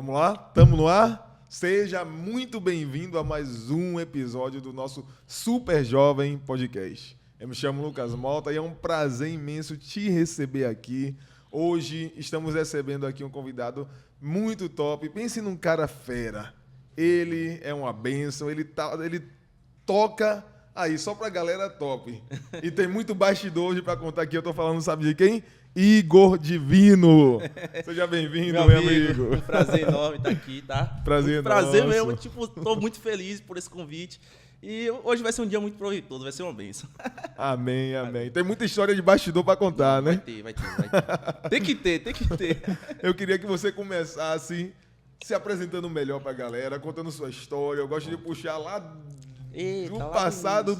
Vamos lá? Tamo no ar? Seja muito bem-vindo a mais um episódio do nosso Super Jovem Podcast. Eu me chamo Lucas Mota e é um prazer imenso te receber aqui. Hoje estamos recebendo aqui um convidado muito top. Pense num cara fera. Ele é uma bênção, ele toca aí só pra galera top. E tem muito bastidor hoje pra contar aqui. Eu tô falando, sabe de quem? Igor Divino. Seja bem-vindo, meu amigo. Um prazer enorme estar aqui, tá? Prazer mesmo. Tô muito feliz por esse convite. E hoje vai ser um dia muito proveitoso, vai ser uma bênção. Amém, amém. Tem muita história de bastidor pra contar, né? Vai ter. Tem que ter. Eu queria que você começasse se apresentando melhor pra galera, contando sua história. Eu gosto de puxar lá do passado.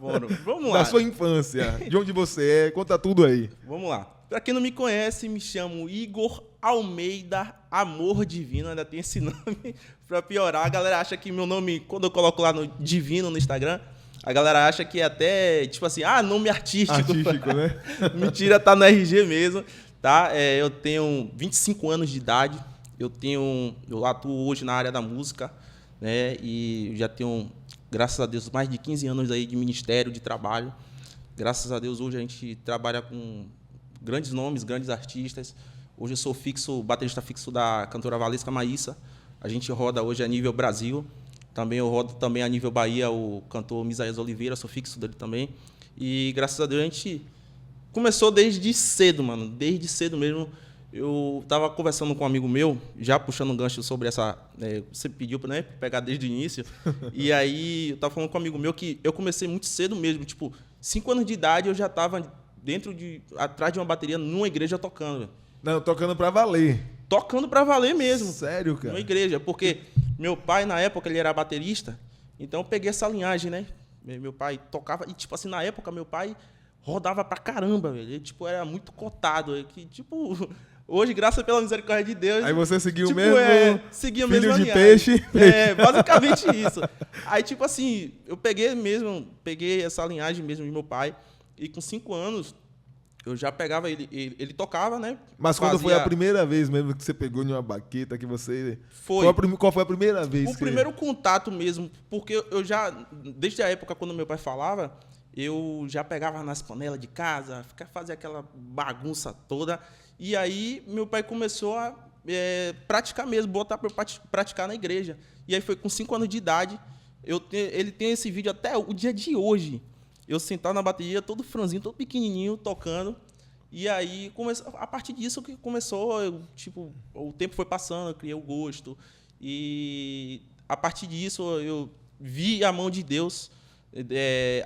Bora, vamos lá. Da sua infância, de onde você é, conta tudo aí. Vamos lá. Pra quem não me conhece, me chamo Igor Almeida Amor Divino, ainda tem esse nome pra piorar. A galera acha que meu nome, quando eu coloco lá no Divino no Instagram, a galera acha que é até, tipo assim, nome artístico. Né? Mentira, tá no RG mesmo, tá? Eu tenho 25 anos de idade, eu atuo hoje na área da música, né? E já tenho, graças a Deus, mais de 15 anos aí de ministério, de trabalho. Graças a Deus, hoje a gente trabalha com grandes nomes, grandes artistas. Hoje eu sou baterista fixo da cantora Valesca Maíssa. A gente roda hoje a nível Brasil. Também eu rodo também a nível Bahia o cantor Misael Oliveira, sou fixo dele também. E graças a Deus a gente começou desde cedo, mano. Desde cedo mesmo. Eu estava conversando com um amigo meu, já puxando um gancho sobre essa... você pediu para, né, pegar desde o início. E aí eu estava falando com um amigo meu que eu comecei muito cedo mesmo. Tipo, 5 anos de idade eu já estava atrás de uma bateria numa igreja tocando. Não, tocando pra valer. Tocando pra valer mesmo. Sério, cara? Numa igreja, porque meu pai, na época, ele era baterista, então eu peguei essa linhagem, né? Meu pai tocava, e tipo assim, na época, meu pai rodava pra caramba, velho. Ele, tipo, era muito cotado, que, tipo... Hoje, graças pela misericórdia de Deus... Aí você seguiu tipo, mesmo... seguia filho mesmo de peixe. Basicamente isso. Aí, tipo assim, eu peguei essa linhagem mesmo de meu pai, e com 5 anos... Eu já pegava ele tocava, né? Mas quando foi a primeira vez mesmo que você pegou em uma baqueta, que você... Qual foi a primeira vez? O primeiro contato mesmo, porque eu já, desde a época quando meu pai falava, eu já pegava nas panelas de casa, fazia aquela bagunça toda, e aí meu pai começou a praticar mesmo, botar para praticar na igreja. E aí foi com 5 anos de idade, ele tem esse vídeo até o dia de hoje. Eu sentado na bateria, todo franzinho, todo pequenininho, tocando. E aí, a partir disso que começou, o tempo foi passando, eu criei o gosto. E a partir disso, eu vi a mão de Deus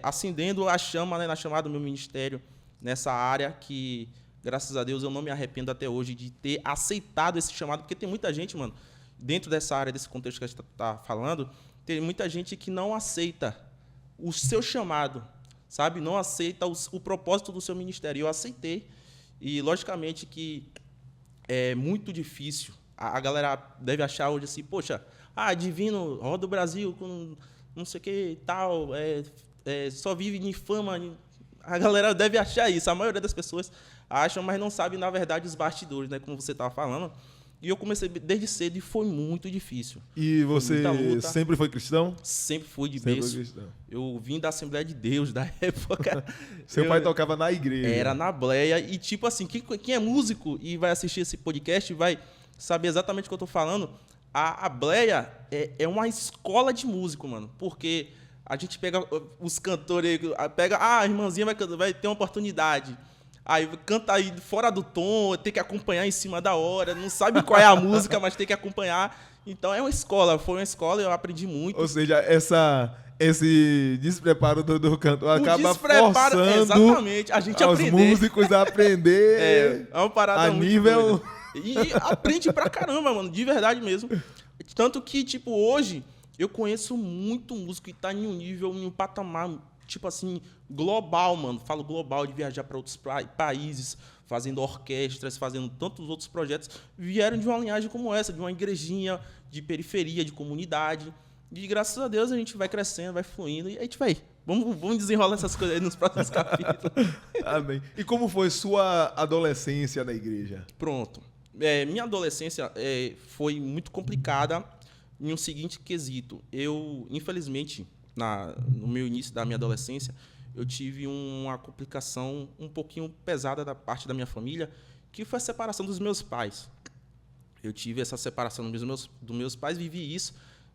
acendendo a chama, né, na chamada do meu ministério, nessa área que, graças a Deus, eu não me arrependo até hoje de ter aceitado esse chamado. Porque tem muita gente, mano, dentro dessa área, desse contexto que a gente está falando, tem muita gente que não aceita o seu chamado, sabe? Não aceita o propósito do seu ministério. Eu aceitei. E, logicamente, que é muito difícil. A galera deve achar hoje assim, poxa, Divino, roda o Brasil com não sei o que e tal, só vive de fama. A galera deve achar isso. A maioria das pessoas acham, mas não sabe, na verdade, os bastidores, né? Como você estava falando. E eu comecei desde cedo e foi muito difícil. E você sempre foi cristão? Sempre fui de berço. Eu vim da Assembleia de Deus, da época. Seu pai tocava na igreja. Era na Bleia. E tipo assim, quem é músico e vai assistir esse podcast vai saber exatamente o que eu estou falando. A Bleia é uma escola de músico, mano. Porque a gente pega os cantores, a irmãzinha vai ter uma oportunidade. Aí canta aí fora do tom, tem que acompanhar em cima da hora, não sabe qual é a música, mas tem que acompanhar. Então foi uma escola, eu aprendi muito. Ou seja, esse despreparo do cantor acaba forçando exatamente, a gente os músicos a aprender uma parada a muito nível... doida. E aprende pra caramba, mano, de verdade mesmo. Tanto que, tipo, hoje eu conheço muito músico e tá em um patamar, tipo assim, global, mano. Falo global, de viajar para outros países, fazendo orquestras, fazendo tantos outros projetos. Vieram de uma linhagem como essa, de uma igrejinha, de periferia, de comunidade. E graças a Deus a gente vai crescendo, vai fluindo. E a gente vai. Vamos desenrolar essas coisas aí nos próximos capítulos. Amém. E como foi sua adolescência na igreja? Pronto. Minha adolescência foi muito complicada em um seguinte quesito. Eu, infelizmente, no meu início da minha adolescência, eu tive uma complicação um pouquinho pesada da parte da minha família, que foi a separação dos meus pais. Eu tive essa separação dos meus pais, vivi isso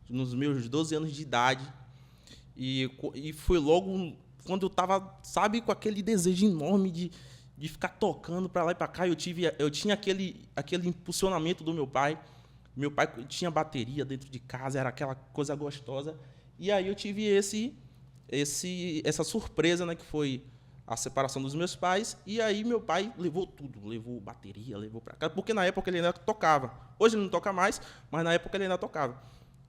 nos meus 12 anos de idade. E foi logo quando eu estava, sabe, com aquele desejo enorme de ficar tocando para lá e para cá. Eu tinha aquele impulsionamento do meu pai. Meu pai tinha bateria dentro de casa, era aquela coisa gostosa. E aí eu tive essa surpresa, né, que foi a separação dos meus pais. E aí meu pai levou tudo, levou bateria, levou para casa, porque na época ele ainda tocava. Hoje ele não toca mais, mas na época ele ainda tocava.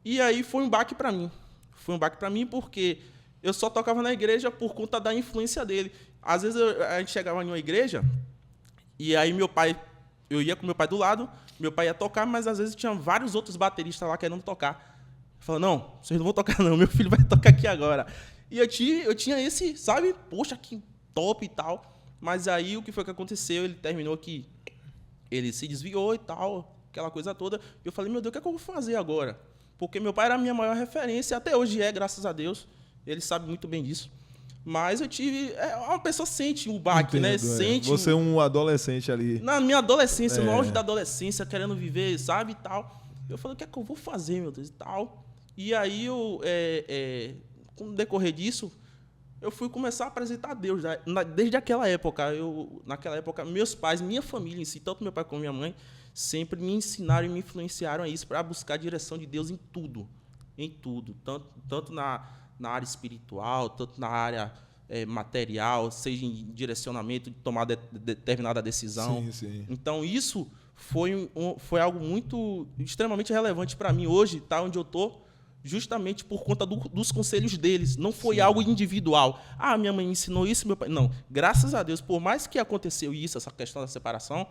E aí foi um baque para mim. Foi um baque para mim porque eu só tocava na igreja por conta da influência dele. Às vezes a gente chegava em uma igreja e aí eu ia com meu pai do lado, meu pai ia tocar, mas às vezes tinha vários outros bateristas lá querendo tocar. Eu falava, não, vocês não vão tocar não, meu filho vai tocar aqui agora. E eu tinha esse, sabe, poxa, que top e tal. Mas aí o que foi que aconteceu? Ele terminou que ele se desviou e tal, aquela coisa toda. E eu falei, meu Deus, o que é que eu vou fazer agora? Porque meu pai era a minha maior referência, até hoje graças a Deus. Ele sabe muito bem disso. Mas eu tive... uma pessoa sente o baque, né? Sente. Você é um adolescente ali. Na minha adolescência, no auge da adolescência, querendo viver, sabe, e tal. Eu falei, o que é que eu vou fazer, meu Deus, e tal. E aí, com o decorrer disso, eu fui começar a apresentar a Deus. Desde aquela época, naquela época, meus pais, minha família em si, tanto meu pai como minha mãe, sempre me ensinaram e me influenciaram a isso, para buscar a direção de Deus em tudo. Em tudo. Tanto na área espiritual, tanto na área material, seja em direcionamento de tomar determinada decisão. Sim, sim. Então, isso foi algo extremamente relevante para mim hoje, estar onde eu estou, justamente por conta dos conselhos deles. Não foi algo individual. Ah, minha mãe me ensinou isso, meu pai... Não. Graças a Deus, por mais que aconteceu isso, essa questão da separação,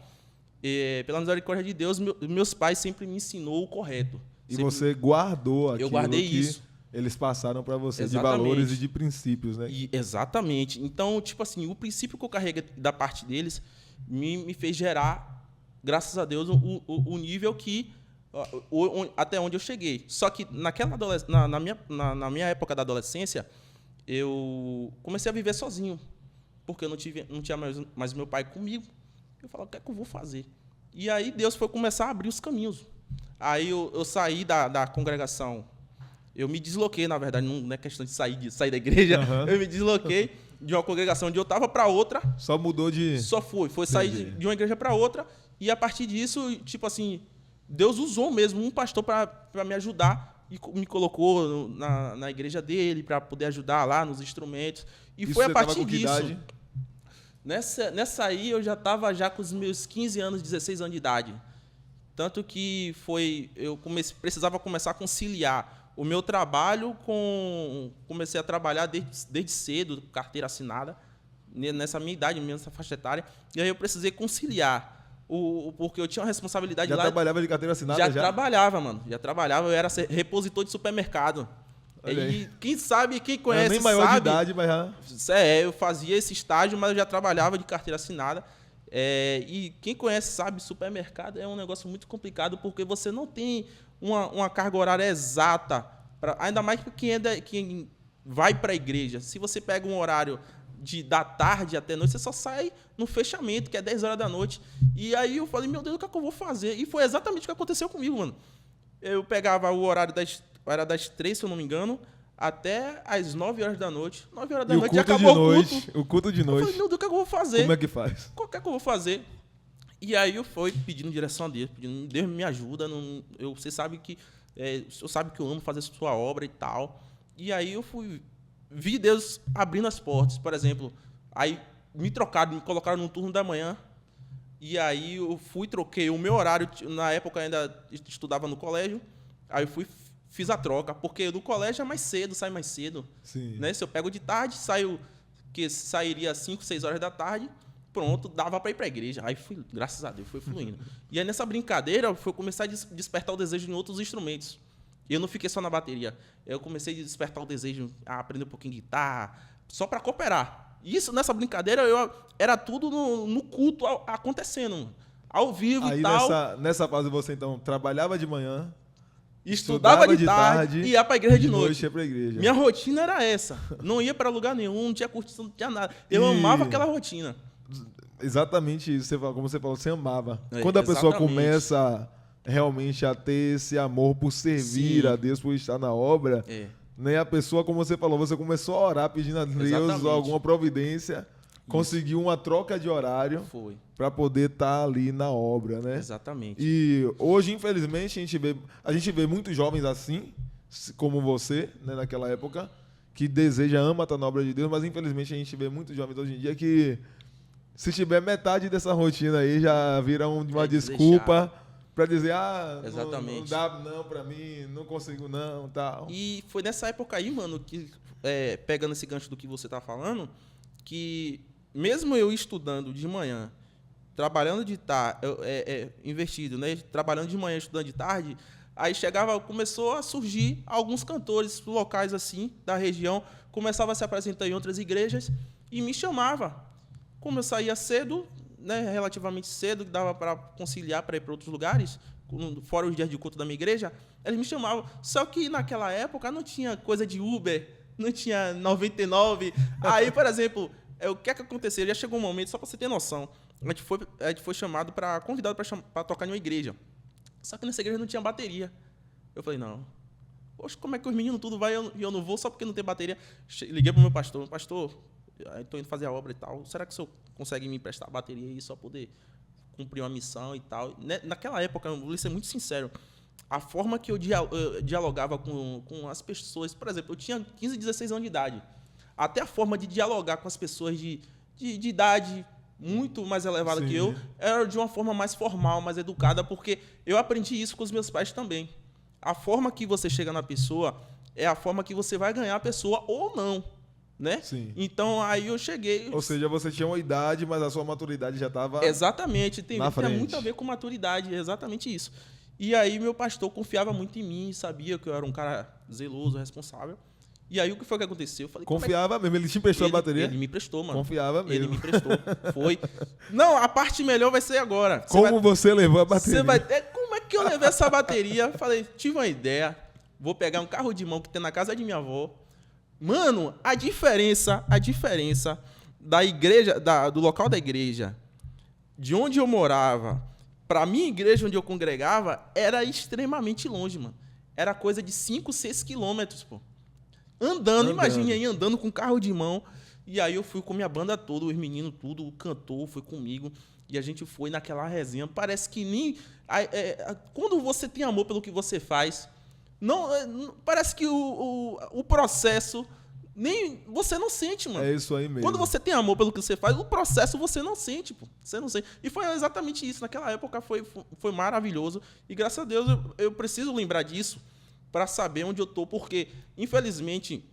pela misericórdia de Deus, meus pais sempre me ensinou o correto. E você guardou aquilo. Eu guardei isso. Eles passaram para você. Exatamente. De valores e de princípios, né? Exatamente. Então, tipo assim, o princípio que eu carreguei da parte deles me fez gerar, graças a Deus, o nível que até onde eu cheguei. Só que na minha época da adolescência, eu comecei a viver sozinho, porque eu não tinha mais meu pai comigo. Eu falava, o que é que eu vou fazer? E aí Deus foi começar a abrir os caminhos. Aí eu saí da congregação. Eu me desloquei, na verdade, não é questão de sair da igreja. Uhum. Eu me desloquei de uma congregação onde eu estava para outra. Só mudou de... Só foi sair de uma igreja para outra. E a partir disso, tipo assim, Deus usou mesmo um pastor para me ajudar e me colocou na igreja dele para poder ajudar lá nos instrumentos. E isso foi a partir disso. Idade? Nessa aí eu já estava com os meus 15 anos, 16 anos de idade. Tanto que precisava começar a conciliar o meu trabalho comecei a trabalhar desde cedo, carteira assinada, nessa minha idade, nessa faixa etária. E aí eu precisei conciliar, porque eu tinha uma responsabilidade lá. Já trabalhava de carteira assinada? Já trabalhava, mano. Já trabalhava, eu era repositor de supermercado. E quem conhece, nem maior de idade, mas já... eu fazia esse estágio, mas eu já trabalhava de carteira assinada. E quem conhece sabe, supermercado é um negócio muito complicado, porque você não tem uma carga horária exata, ainda mais para quem vai para a igreja. Se você pega um horário da tarde até noite, você só sai no fechamento, que é 10 horas da noite. E aí eu falei, meu Deus, o que é que eu vou fazer? E foi exatamente o que aconteceu comigo, mano. Eu pegava o horário era das 3, se eu não me engano, até às 9 horas da noite. 9 horas da noite já acabou o culto de noite. Eu falei, meu Deus, o que é que eu vou fazer? Como é que faz? O que é que eu vou fazer? E aí eu fui pedindo direção a Deus, pedindo, Deus me ajuda. Você sabe que eu amo fazer sua obra e tal. E aí eu vi Deus abrindo as portas. Por exemplo, aí me colocaram no turno da manhã. E aí eu troquei o meu horário. Na época eu ainda estudava no colégio. Aí eu fiz a troca, porque no colégio é mais cedo, sai mais cedo. Sim. Né? Se eu pego de tarde, sairia às 5, 6 horas da tarde, pronto, dava para ir para a igreja. Aí graças a Deus, foi fluindo. E aí nessa brincadeira, foi começar a despertar o desejo em outros instrumentos. E eu não fiquei só na bateria. Eu comecei a despertar o desejo a aprender um pouquinho de guitarra, só para cooperar. Isso, nessa brincadeira, era tudo no culto acontecendo. ao vivo Aí e tal. nessa fase você então trabalhava de manhã, Estudava de tarde e ia pra igreja de noite. Ia pra igreja. Minha rotina era essa. Não ia pra lugar nenhum, não tinha curtição, não tinha nada. Eu amava aquela rotina. Exatamente isso, como você falou, você amava. Quando a pessoa começa realmente a ter esse amor por servir a Deus, por estar na obra, né, a pessoa, como você falou, você começou a orar pedindo a Deus alguma providência, conseguiu uma troca de horário para poder estar ali na obra, né? Exatamente. E hoje, infelizmente, a gente vê muitos jovens assim, como você, né, naquela época, que ama estar na obra de Deus, mas infelizmente a gente vê muitos jovens hoje em dia que, se tiver metade dessa rotina aí, já vira uma desculpa para dizer, não dá não para mim, não consigo não, tal. E foi nessa época aí, mano, que pegando esse gancho do que você tá falando, que mesmo eu estudando de manhã, trabalhando de tarde, investido, né, trabalhando de manhã, estudando de tarde, aí começou a surgir alguns cantores locais assim da região, começava a se apresentar em outras igrejas e me chamava. Como eu saía cedo, né, relativamente cedo, que dava para conciliar para ir para outros lugares, fora os dias de culto da minha igreja, eles me chamavam. Só que naquela época não tinha coisa de Uber, não tinha 99. Aí, por exemplo, o que é que aconteceu? Já chegou um momento, só para você ter noção, a gente foi chamado convidado para tocar em uma igreja. Só que nessa igreja não tinha bateria. Eu falei, não. Poxa, como é que os meninos tudo vai e eu não vou só porque não tem bateria? Liguei pro meu pastor. Pastor, estou indo fazer a obra e tal. Será que o senhor consegue me emprestar a bateria aí só poder cumprir uma missão e tal? Naquela época, eu vou ser muito sincero, a forma que eu dialogava com as pessoas, por exemplo, eu tinha 15, 16 anos de idade. Até a forma de dialogar com as pessoas de idade muito mais elevada que eu, era de uma forma mais formal, mais educada, porque eu aprendi isso com os meus pais também. A forma que você chega na pessoa é a forma que você vai ganhar a pessoa ou não, né? Sim. Então, aí eu cheguei... Ou seja, você tinha uma idade, mas a sua maturidade já estava Exatamente. Tem muito a ver com maturidade, é exatamente isso. E aí meu pastor confiava muito em mim, sabia que eu era um cara zeloso, responsável. E aí o que foi que aconteceu? Eu falei, confiava mesmo, ele te emprestou a bateria? Ele me emprestou, mano. Confiava mesmo. Ele me emprestou, foi. Não, a parte melhor vai ser agora. Você levou a bateria? Como é que eu levei essa bateria? Falei, tive uma ideia, vou pegar um carro de mão que tem na casa de minha avó. Mano, a diferença da igreja, do local da igreja, de onde eu morava, pra minha igreja onde eu congregava, era extremamente longe, mano. Era coisa de 5, 6 quilômetros, pô. Andando, imagine aí, andando com carro de mão. E aí eu fui com minha banda toda, os meninos tudo, o cantor foi comigo. E a gente foi naquela resenha. Parece que nem... quando você tem amor pelo que você faz, parece que o processo... Nem você não sente, mano. É isso aí mesmo. Quando você tem amor pelo que você faz, o processo você não sente, pô. Você não sente. E foi exatamente isso. Naquela época foi maravilhoso. E graças a Deus eu preciso lembrar disso para saber onde eu tô, porque infelizmente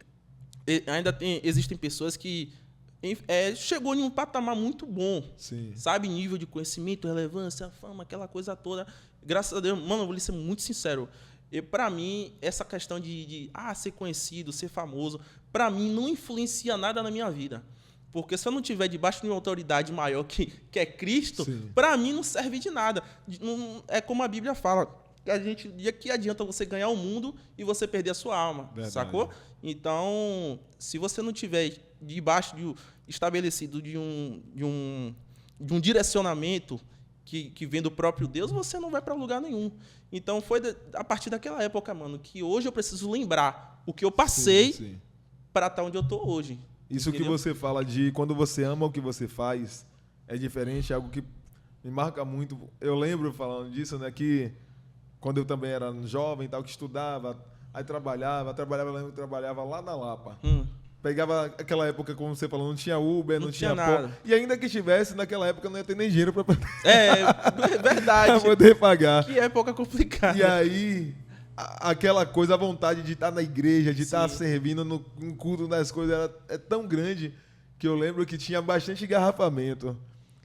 ainda existem pessoas que chegou em um patamar muito bom. Sim. Sabe, nível de conhecimento, relevância, fama, aquela coisa toda. Graças a Deus, mano, eu vou ser muito sincero. Para mim, essa questão de ser conhecido, ser famoso, para mim não influencia nada na minha vida. Porque se eu não estiver debaixo de uma autoridade maior que é Cristo, para mim não serve de nada. É como a Bíblia fala, que adianta você ganhar o mundo e você perder a sua alma, verdade. Sacou? Então, se você não estiver debaixo estabelecido de um direcionamento que vem do próprio Deus, você não vai para lugar nenhum. Então, foi a partir daquela época, mano, que hoje eu preciso lembrar o que eu passei para estar onde eu tô hoje. Isso, entendeu? Que você fala de quando você ama o que você faz, é diferente, é algo que me marca muito. Eu lembro falando disso, né, que quando eu também era jovem, tal, que estudava, aí trabalhava lá na Lapa. Pegava aquela época, como você falou, não tinha Uber, não tinha nada. E ainda que tivesse, naquela época não ia ter nem dinheiro para verdade. Pra poder pagar. Que época complicada. E aí, aquela coisa, a vontade de estar na igreja, de estar servindo no culto das coisas, é tão grande que eu lembro que tinha bastante engarrafamento.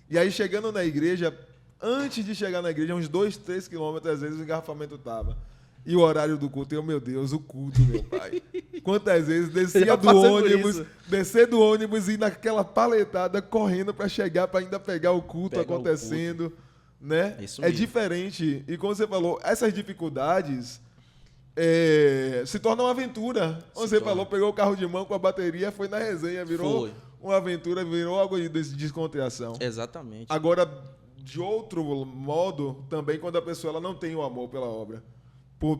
E aí, chegando na igreja, antes de chegar na igreja, uns 2, 3 quilômetros, às vezes, o engarrafamento tava. E o horário do culto, meu Deus, o culto, meu pai. Quantas vezes descer do ônibus e ir naquela paletada correndo para chegar, para ainda pegar o culto acontecendo. né? Isso É mesmo. diferente. E como você falou, essas dificuldades se tornam uma aventura. Como você falou, pegou o carro de mão com a bateria, foi na resenha, virou uma aventura, virou algo de descontração. Exatamente. Agora, de outro modo, também quando a pessoa ela não tem o amor pela obra,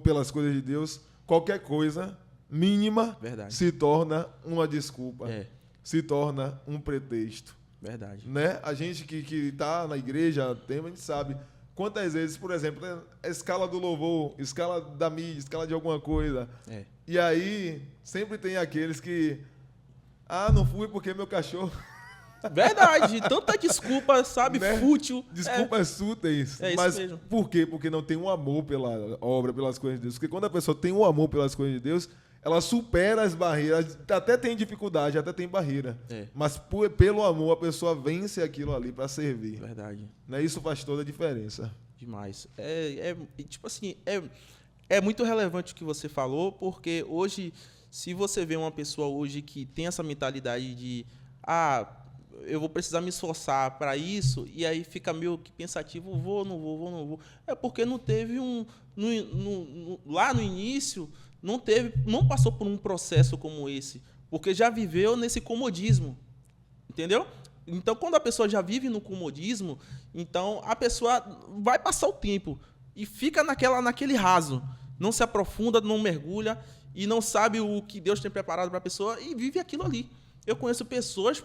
pelas coisas de Deus, qualquer coisa mínima Verdade. se torna uma desculpa, se torna um pretexto. Verdade. Né? A gente que tá na igreja, a gente sabe quantas vezes, por exemplo, a escala do louvor, escala da mídia, escala de alguma coisa. E aí sempre tem aqueles que não fui porque meu cachorro. Verdade, tanta desculpa, sabe, né? fútil. Desculpas fúteis. Mas isso mesmo. Por quê? Porque não tem um amor pela obra, pelas coisas de Deus. Porque quando a pessoa tem um amor pelas coisas de Deus, ela supera as barreiras, até tem dificuldade, até tem barreira. Mas pelo amor, a pessoa vence aquilo ali para servir. Verdade. Né? Isso faz toda a diferença. Demais. Tipo assim, é muito relevante o que você falou, porque hoje, se você vê uma pessoa hoje que tem essa mentalidade de eu vou precisar me esforçar para isso, e aí fica meio que pensativo, vou, não vou. É porque não teve lá no início, não passou por um processo como esse, porque já viveu nesse comodismo, entendeu? Então, quando a pessoa já vive no comodismo, então a pessoa vai passar o tempo e fica naquele raso, não se aprofunda, não mergulha e não sabe o que Deus tem preparado para a pessoa e vive aquilo ali. Eu conheço pessoas,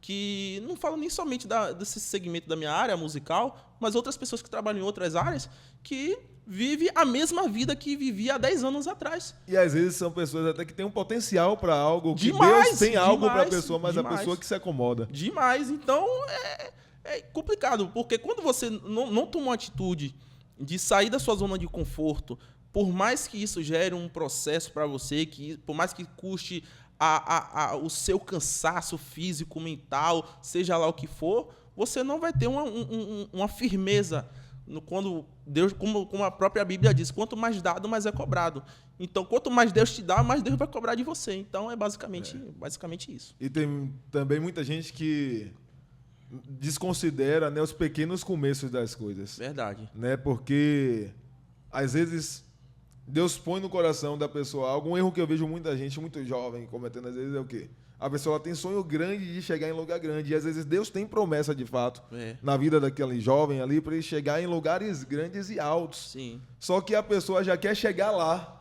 que não falo nem somente desse segmento da minha área musical, mas outras pessoas que trabalham em outras áreas que vivem a mesma vida que vivia há 10 anos atrás. E às vezes são pessoas até que têm um potencial para algo, que Demais, Deus tem algo para a pessoa, mas demais. a pessoa que se acomoda. Demais. Então, é complicado, porque quando você não toma uma atitude de sair da sua zona de conforto, por mais que isso gere um processo para você, por mais que custe o seu cansaço físico, mental, seja lá o que for, você não vai ter uma firmeza. Quando Deus, como a própria Bíblia diz, quanto mais dado, mais é cobrado. Então, quanto mais Deus te dá, mais Deus vai cobrar de você. Então, é basicamente isso. E tem também muita gente que desconsidera, né, os pequenos começos das coisas. Verdade. Né? Porque, às vezes, Deus põe no coração da pessoa algo. Um erro que eu vejo muita gente, muito jovem, cometendo às vezes é o quê? A pessoa tem sonho grande de chegar em lugar grande. E às vezes Deus tem promessa de fato na vida daquele jovem ali para ele chegar em lugares grandes e altos. Sim. Só que a pessoa já quer chegar lá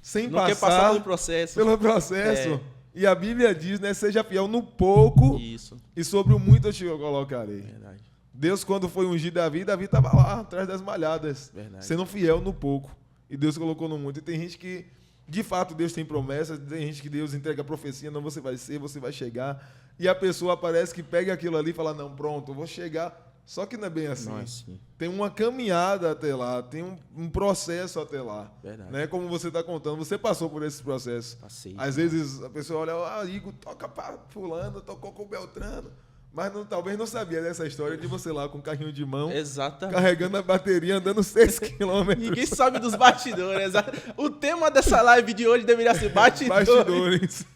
sem não quer passar pelo processo. E a Bíblia diz, né? Seja fiel no pouco. Isso. E sobre o muito eu te colocarei. Verdade. Deus, quando foi ungir Davi estava lá atrás das malhadas. Verdade. Sendo fiel no pouco. E Deus colocou no muito. E tem gente que, de fato, Deus tem promessas. Tem gente que Deus entrega a profecia. Não, você vai ser, você vai chegar. E a pessoa parece que pega aquilo ali e fala, não, pronto, eu vou chegar. Só que não é bem assim. Não é assim. Tem uma caminhada até lá. Tem um processo até lá. Verdade. Né? Como você está contando, você passou por esse processo. Passei. Às vezes a pessoa olha, Igor toca para fulano, tocou com o Beltrano. Mas talvez não sabia dessa história de você lá com o carrinho de mão. Exatamente. Carregando a bateria, andando 6 quilômetros. Ninguém sabe dos bastidores. O tema dessa live de hoje deveria ser bastidores.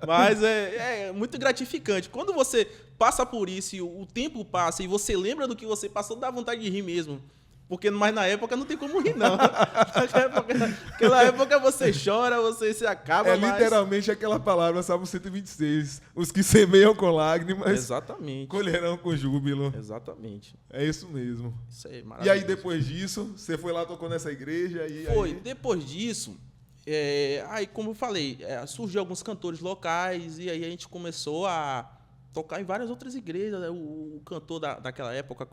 Mas é muito gratificante. Quando você passa por isso e o tempo passa e você lembra do que você passou, dá vontade de rir mesmo. Mas na época não tem como rir, não. Naquela época você chora, você se acaba. Literalmente aquela palavra, Salmo 126. Os que semeiam com lágrimas, exatamente, colherão com júbilo. Exatamente. É isso mesmo. Isso é maravilhoso. E aí, depois disso, você foi lá, tocou nessa igreja? Depois disso, aí como eu falei, surgiu alguns cantores locais e aí a gente começou a tocar em várias outras igrejas. O cantor daquela época,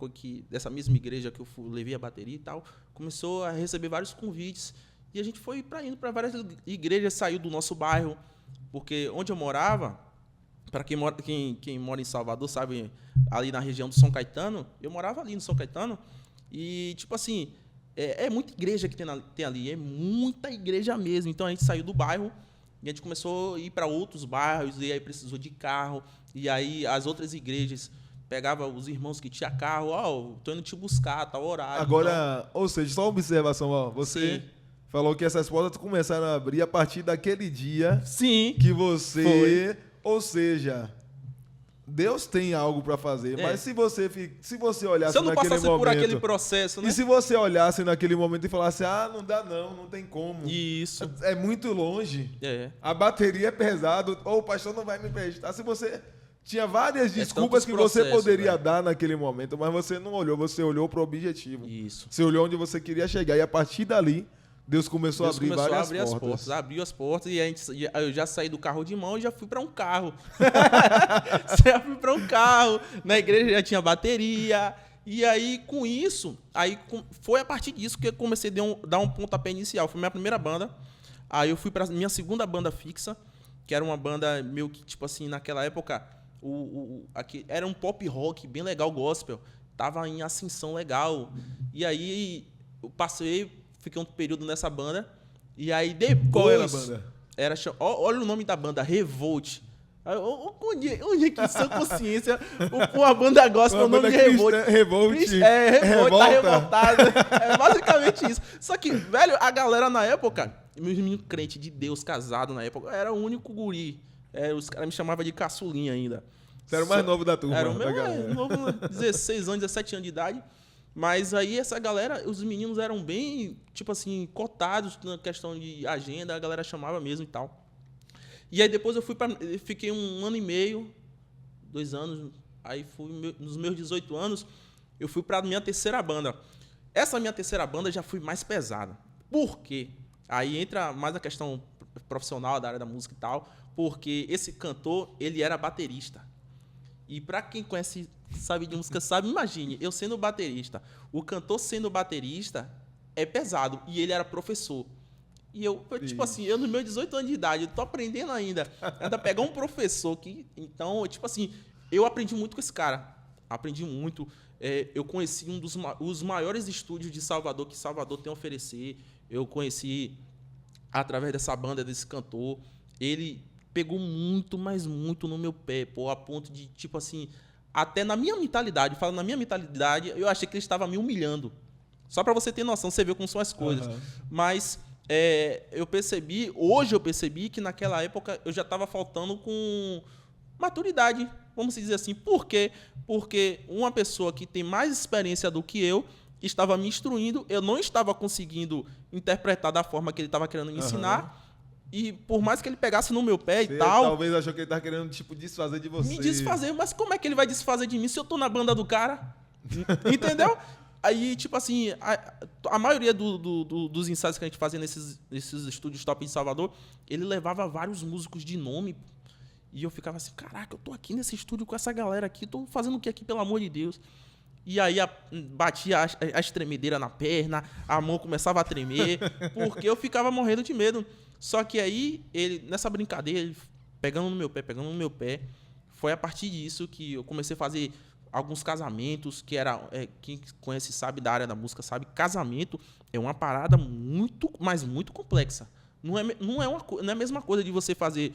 dessa mesma igreja que eu levei a bateria e tal, começou a receber vários convites. E a gente foi indo para várias igrejas, saiu do nosso bairro, porque onde eu morava, para quem mora em Salvador, sabe, ali na região do São Caetano, eu morava ali no São Caetano, e tipo assim, é muita igreja que tem ali, é muita igreja mesmo. Então a gente saiu do bairro e a gente começou a ir para outros bairros, e aí precisou de carro. E aí as outras igrejas pegavam os irmãos que tinham carro, tô indo te buscar, tal horário. Agora, então, ou seja, só uma observação, você falou que essas portas começaram a abrir a partir daquele dia. Sim. Que você, ou seja, Deus tem algo para fazer, mas se você olhasse se eu não naquele passasse momento... por aquele processo, né? E se você olhasse naquele momento e falasse, não dá não tem como. Isso. É muito longe. É. A bateria é pesado, ou o pastor não vai me prestar. Se você... Tinha várias desculpas que você poderia dar naquele momento, mas você não olhou, você olhou para o objetivo. Isso. Você olhou onde você queria chegar. E a partir dali, Deus começou a abrir várias portas. Abriu as portas e eu já saí do carro de mão e já fui para um carro. Já fui para um carro. Na igreja já tinha bateria. E aí, com isso, foi a partir disso que eu comecei a dar um pontapé inicial. Foi minha primeira banda. Aí eu fui para minha segunda banda fixa, que era uma banda meio que, tipo assim, naquela época, aqui, era um pop rock bem legal, gospel. Tava em ascensão legal. E aí, eu fiquei um período nessa banda. E aí, depois... Qual era a banda? Olha o nome da banda, Revolt. Onde é que sua consciência? Uma banda gospel, o nome de Revolt. Revolt. Revolt, tá revoltado. É basicamente isso. Só que, velho, a galera na época, meus meninos crentes de Deus, casado na época, eu era o único guri. Os caras me chamavam de caçulinha ainda. Você era o mais novo da turma. Era o meu novo, 16 anos, 17 anos de idade. Mas aí essa galera, os meninos eram bem, tipo assim, cotados na questão de agenda, a galera chamava mesmo e tal. E aí depois fiquei 1 ano e meio, 2 anos, aí nos meus 18 anos, eu fui para minha terceira banda. Essa minha terceira banda já foi mais pesada. Por quê? Aí entra mais a questão profissional da área da música e tal, porque esse cantor, ele era baterista. E para quem conhece, sabe de música, sabe, imagine, eu sendo baterista, o cantor sendo baterista é pesado, e ele era professor. E eu, tipo assim, eu nos meus 18 anos de idade, eu tô aprendendo ainda pegar um professor que... Então, tipo assim, eu aprendi muito com esse cara. Aprendi muito. Eu conheci os maiores estúdios de Salvador que Salvador tem a oferecer. Eu conheci através dessa banda, desse cantor. Ele pegou muito, mas muito no meu pé, pô, a ponto de, tipo assim, até na minha mentalidade, falando na minha mentalidade, eu achei que ele estava me humilhando. Só para você ter noção, você vê como são as coisas. Uhum. Mas... hoje eu percebi que naquela época eu já estava faltando com maturidade, vamos dizer assim. Por quê? Porque uma pessoa que tem mais experiência do que eu estava me instruindo, eu não estava conseguindo interpretar da forma que ele estava querendo me ensinar, e por mais que ele pegasse no meu pé e tal... Talvez achou que ele estava querendo, tipo, desfazer de você. Me desfazer, mas como é que ele vai desfazer de mim se eu tô na banda do cara? Entendeu? Aí, tipo assim, a maioria dos ensaios que a gente fazia nesses estúdios top em Salvador, ele levava vários músicos de nome. E eu ficava assim, caraca, eu tô aqui nesse estúdio com essa galera aqui, tô fazendo o que aqui, pelo amor de Deus? E aí batia as tremedeiras na perna, a mão começava a tremer, porque eu ficava morrendo de medo. Só que aí, nessa brincadeira, ele pegando no meu pé, foi a partir disso que eu comecei a fazer... alguns casamentos, quem conhece sabe da área da música, sabe, casamento é uma parada muito, mas muito complexa. Não é a mesma coisa de você fazer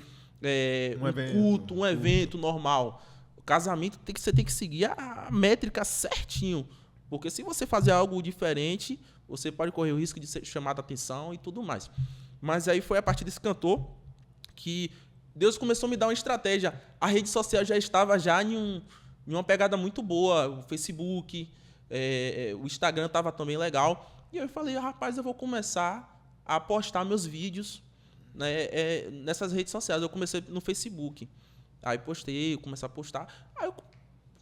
um evento normal. O casamento você tem que seguir a métrica certinho, porque se você fazer algo diferente, você pode correr o risco de ser chamado a atenção e tudo mais. Mas aí foi a partir desse cantor que Deus começou a me dar uma estratégia. A rede social já estava em uma pegada muito boa, o Facebook, o Instagram estava também legal. E eu falei, rapaz, eu vou começar a postar meus vídeos, né, nessas redes sociais. Eu comecei no Facebook. Aí comecei a postar. Aí,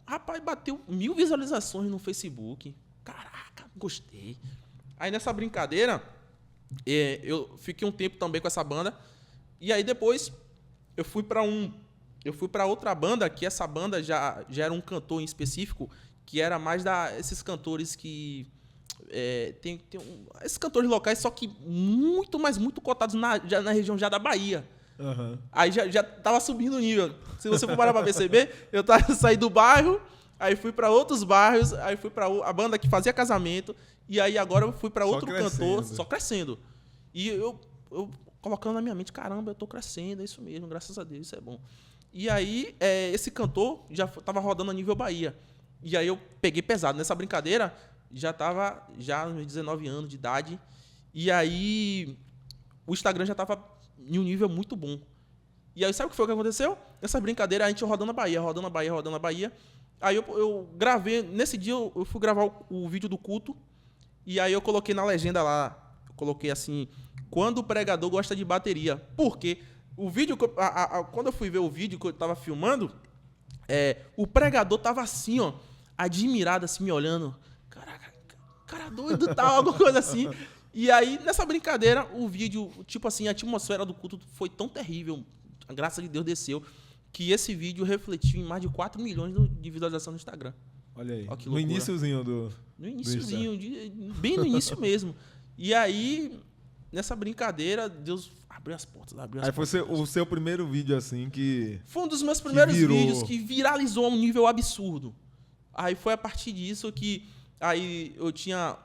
rapaz, bateu 1000 visualizações no Facebook. Caraca, gostei. Aí nessa brincadeira, eu fiquei um tempo também com essa banda. E aí depois eu fui para outra banda, que essa banda já era um cantor em específico, que era mais esses cantores que... esses cantores locais, só que muito, mas muito cotados já na região já da Bahia. Uhum. Aí já tava subindo o nível. Se você for parar para perceber, eu saí do bairro, aí fui para outros bairros, aí fui para a banda que fazia casamento, e aí agora eu fui para outro cantor, só crescendo. E eu colocando na minha mente, caramba, eu tô crescendo, é isso mesmo, graças a Deus, isso é bom. E aí, esse cantor já estava rodando a nível Bahia. E aí eu peguei pesado. Nessa brincadeira, já estava nos 19 anos de idade. E aí, o Instagram já estava em um nível muito bom. E aí, sabe o que foi que aconteceu? nessa brincadeira, a gente rodando a Bahia. Aí eu gravei, nesse dia eu fui gravar o vídeo do culto, e aí eu coloquei na legenda lá, eu coloquei assim, quando o pregador gosta de bateria. Por quê? O vídeo, quando eu fui ver o vídeo que eu tava filmando, o pregador tava assim, ó, admirado, assim, me olhando. Caraca, cara doido, tal, alguma coisa assim. E aí, nessa brincadeira, o vídeo, tipo assim, a atmosfera do culto foi tão terrível, a graça de Deus desceu, que esse vídeo refletiu em mais de 4 milhões de visualização no Instagram. Olha aí, Ó, no iniciozinho No iniciozinho, bem no início mesmo. E aí, nessa brincadeira, Deus abriu as portas. Aí foi o seu primeiro vídeo, assim, que... Foi um dos meus primeiros vídeos que viralizou a um nível absurdo. Aí foi a partir disso que... Aí eu tinha...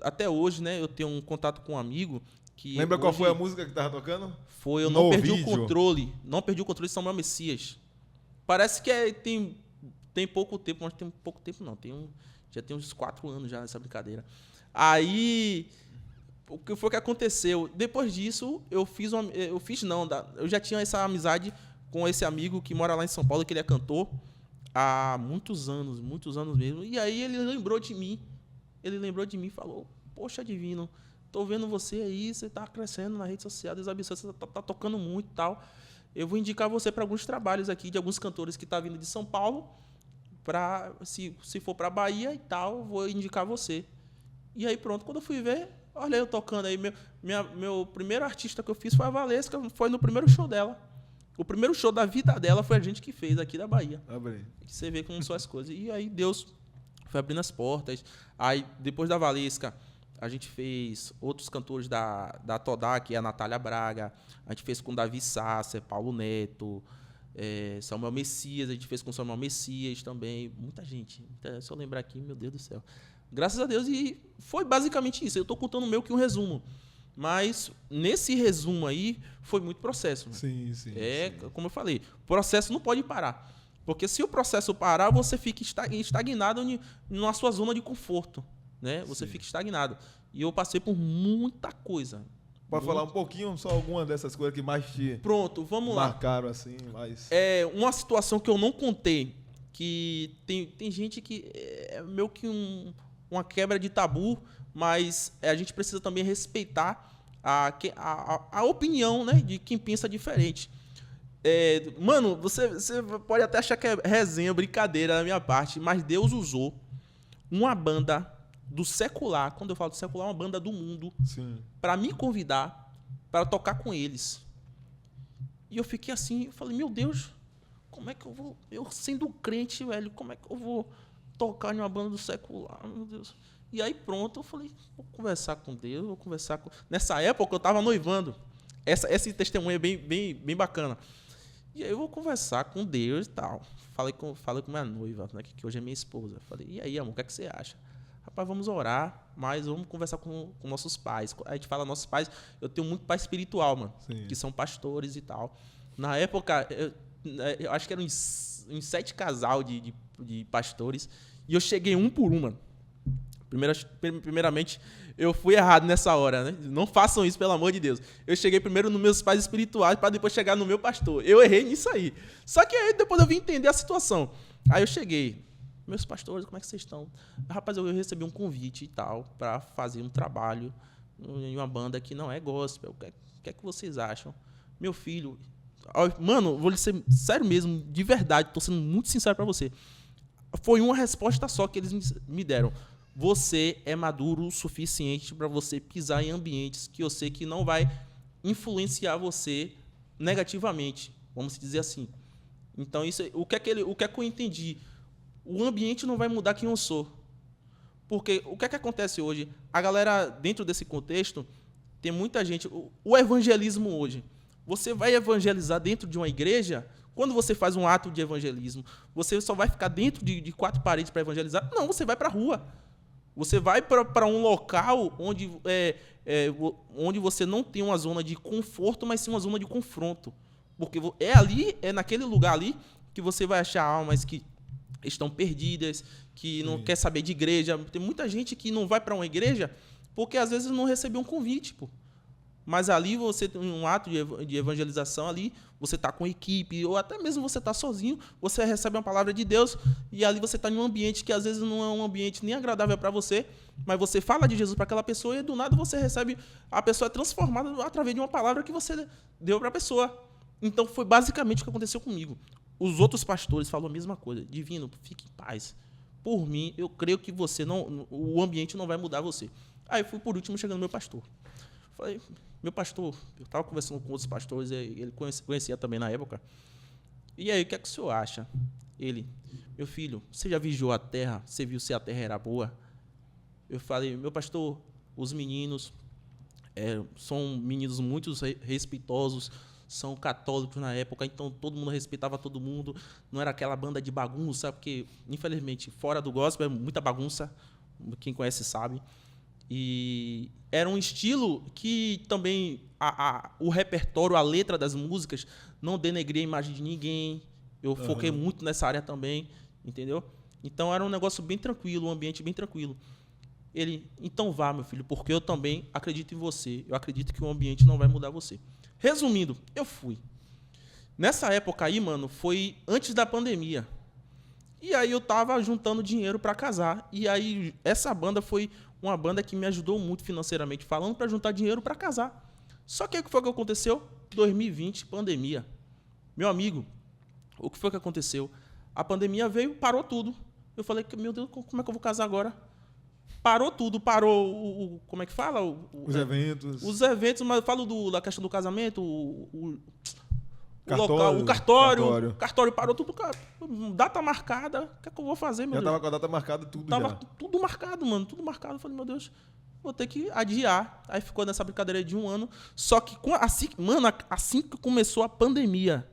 até hoje, né, eu tenho um contato com um amigo que... Lembra qual foi a música que tava tocando? Foi Eu Não Perdi o Controle. Não Perdi o Controle de Samuel Messias. Parece que tem pouco tempo, mas tem pouco tempo não. Já tem uns 4 anos já essa brincadeira. Aí, o que foi que aconteceu? Depois disso, eu já tinha essa amizade com esse amigo que mora lá em São Paulo, que ele é cantor, há muitos anos mesmo. E aí ele lembrou de mim. Ele lembrou de mim e falou, poxa, Divino, tô vendo você aí, você tá crescendo na rede social, Deus abençoe, você tá tocando muito e tal. Eu vou indicar você para alguns trabalhos aqui de alguns cantores que tá vindo de São Paulo, se for para Bahia e tal, vou indicar você. E aí pronto, quando eu fui ver, olha eu tocando aí, meu primeiro artista que eu fiz foi a Valesca, foi no primeiro show dela. O primeiro show da vida dela foi a gente que fez aqui da Bahia. Você vê como são as coisas. E aí Deus foi abrindo as portas. Aí, depois da Valesca, a gente fez outros cantores da Todá, que é a Natália Braga. A gente fez com Davi Sasser, Paulo Neto, Samuel Messias. A gente fez com Samuel Messias também. Muita gente. Se eu lembrar aqui, meu Deus do céu. Graças a Deus. E foi basicamente isso. Eu estou contando meio que um resumo. Mas, nesse resumo aí, foi muito processo. Sim. Como eu falei, o processo não pode parar. Porque se o processo parar, você fica estagnado na sua zona de conforto. Né? Você fica estagnado. E eu passei por muita coisa. Pode falar um pouquinho, só alguma dessas coisas que mais te marcaram assim? Mais... uma situação que eu não contei, que tem gente que é meio que uma quebra de tabu, mas a gente precisa também respeitar a opinião, né, de quem pensa diferente. Mano, você pode até achar que é resenha, brincadeira da minha parte, mas Deus usou uma banda do secular, quando eu falo do secular, uma banda do mundo, para me convidar para tocar com eles. E eu fiquei assim, eu falei, meu Deus, como é que eu vou, eu sendo crente, velho, como é que eu vou tocar em uma banda do secular, meu Deus. E aí pronto, eu falei, vou conversar com Deus, vou conversar com... Nessa época eu estava noivando, esse testemunho é bem bacana. E aí eu vou conversar com Deus e tal. Falei com minha noiva, né, que hoje é minha esposa. Falei, e aí, amor, o que é que você acha? Rapaz, vamos orar, mas vamos conversar com nossos pais. A gente fala nossos pais, eu tenho muito pai espiritual, mano, que são pastores e tal. Na época, eu acho que eram uns 7 casal de pastores, e eu cheguei um por um, mano. Primeiramente, eu fui errado nessa hora, né? Não façam isso, pelo amor de Deus. Eu cheguei primeiro nos meus pais espirituais para depois chegar no meu pastor. Eu errei nisso aí. Só que aí depois eu vim entender a situação. Aí eu cheguei, meus pastores, como é que vocês estão? Rapaz, eu recebi um convite e tal para fazer um trabalho em uma banda que não é gospel. O que é que vocês acham? Meu filho, mano, vou lhe ser sério mesmo, de verdade, tô sendo muito sincero para você. Foi uma resposta só que eles me deram. Você é maduro o suficiente para você pisar em ambientes que eu sei que não vai influenciar você negativamente, vamos dizer assim. Então, isso, o que é que eu entendi? O ambiente não vai mudar quem eu sou. Porque o que é que acontece hoje? A galera, dentro desse contexto, tem muita gente... O evangelismo hoje, você vai evangelizar dentro de uma igreja... Quando você faz um ato de evangelismo, você só vai ficar dentro de 4 paredes para evangelizar? Não, você vai para a rua. Você vai para um local onde você não tem uma zona de conforto, mas sim uma zona de confronto. Porque é naquele lugar ali que você vai achar almas que estão perdidas, que não quer saber de igreja. Tem muita gente que não vai para uma igreja porque às vezes não recebeu um convite, pô. Mas ali você tem um ato de evangelização ali, você está com equipe, ou até mesmo você está sozinho, você recebe uma palavra de Deus, e ali você está em um ambiente que às vezes não é um ambiente nem agradável para você, mas você fala de Jesus para aquela pessoa e do nada você recebe, a pessoa é transformada através de uma palavra que você deu para a pessoa. Então foi basicamente o que aconteceu comigo. Os outros pastores falaram a mesma coisa. Divino, fique em paz. Por mim, eu creio que o ambiente não vai mudar você. Aí fui por último chegando no meu pastor. Falei, meu pastor, eu estava conversando com outros pastores, ele conhecia também na época. E aí, o que é que o senhor acha? Ele, meu filho, você já vigiou a terra? Você viu se a terra era boa? Eu falei, meu pastor, os meninos são meninos muito respeitosos, são católicos na época, então todo mundo respeitava todo mundo, não era aquela banda de bagunça, porque, infelizmente, fora do gospel é muita bagunça, quem conhece sabe. E era um estilo que também o repertório, a letra das músicas não denegria a imagem de ninguém. Eu foquei muito nessa área também, entendeu? Então era um negócio bem tranquilo, um ambiente bem tranquilo. Ele, então vá, meu filho, porque eu também acredito em você. Eu acredito que o ambiente não vai mudar você. Resumindo, eu fui. Nessa época aí, mano, foi antes da pandemia. E aí eu tava juntando dinheiro para casar. E aí essa banda foi uma banda que me ajudou muito financeiramente falando para juntar dinheiro para casar. Só que o que foi que aconteceu? 2020, pandemia. Meu amigo, o que foi que aconteceu? A pandemia veio, parou tudo. Eu falei, meu Deus, como é que eu vou casar agora? Parou tudo, parou como é que fala? Os eventos. Os eventos, mas eu falo da questão do casamento, o Cartório, local, o cartório parou tudo, data marcada, o que é que eu vou fazer, meu Já Deus? tava com a data marcada tudo Tava já. tudo marcado, mano, tudo marcado. Eu falei, meu Deus, vou ter que adiar. Aí ficou nessa brincadeira de 1 ano. Só que, assim que começou a pandemia,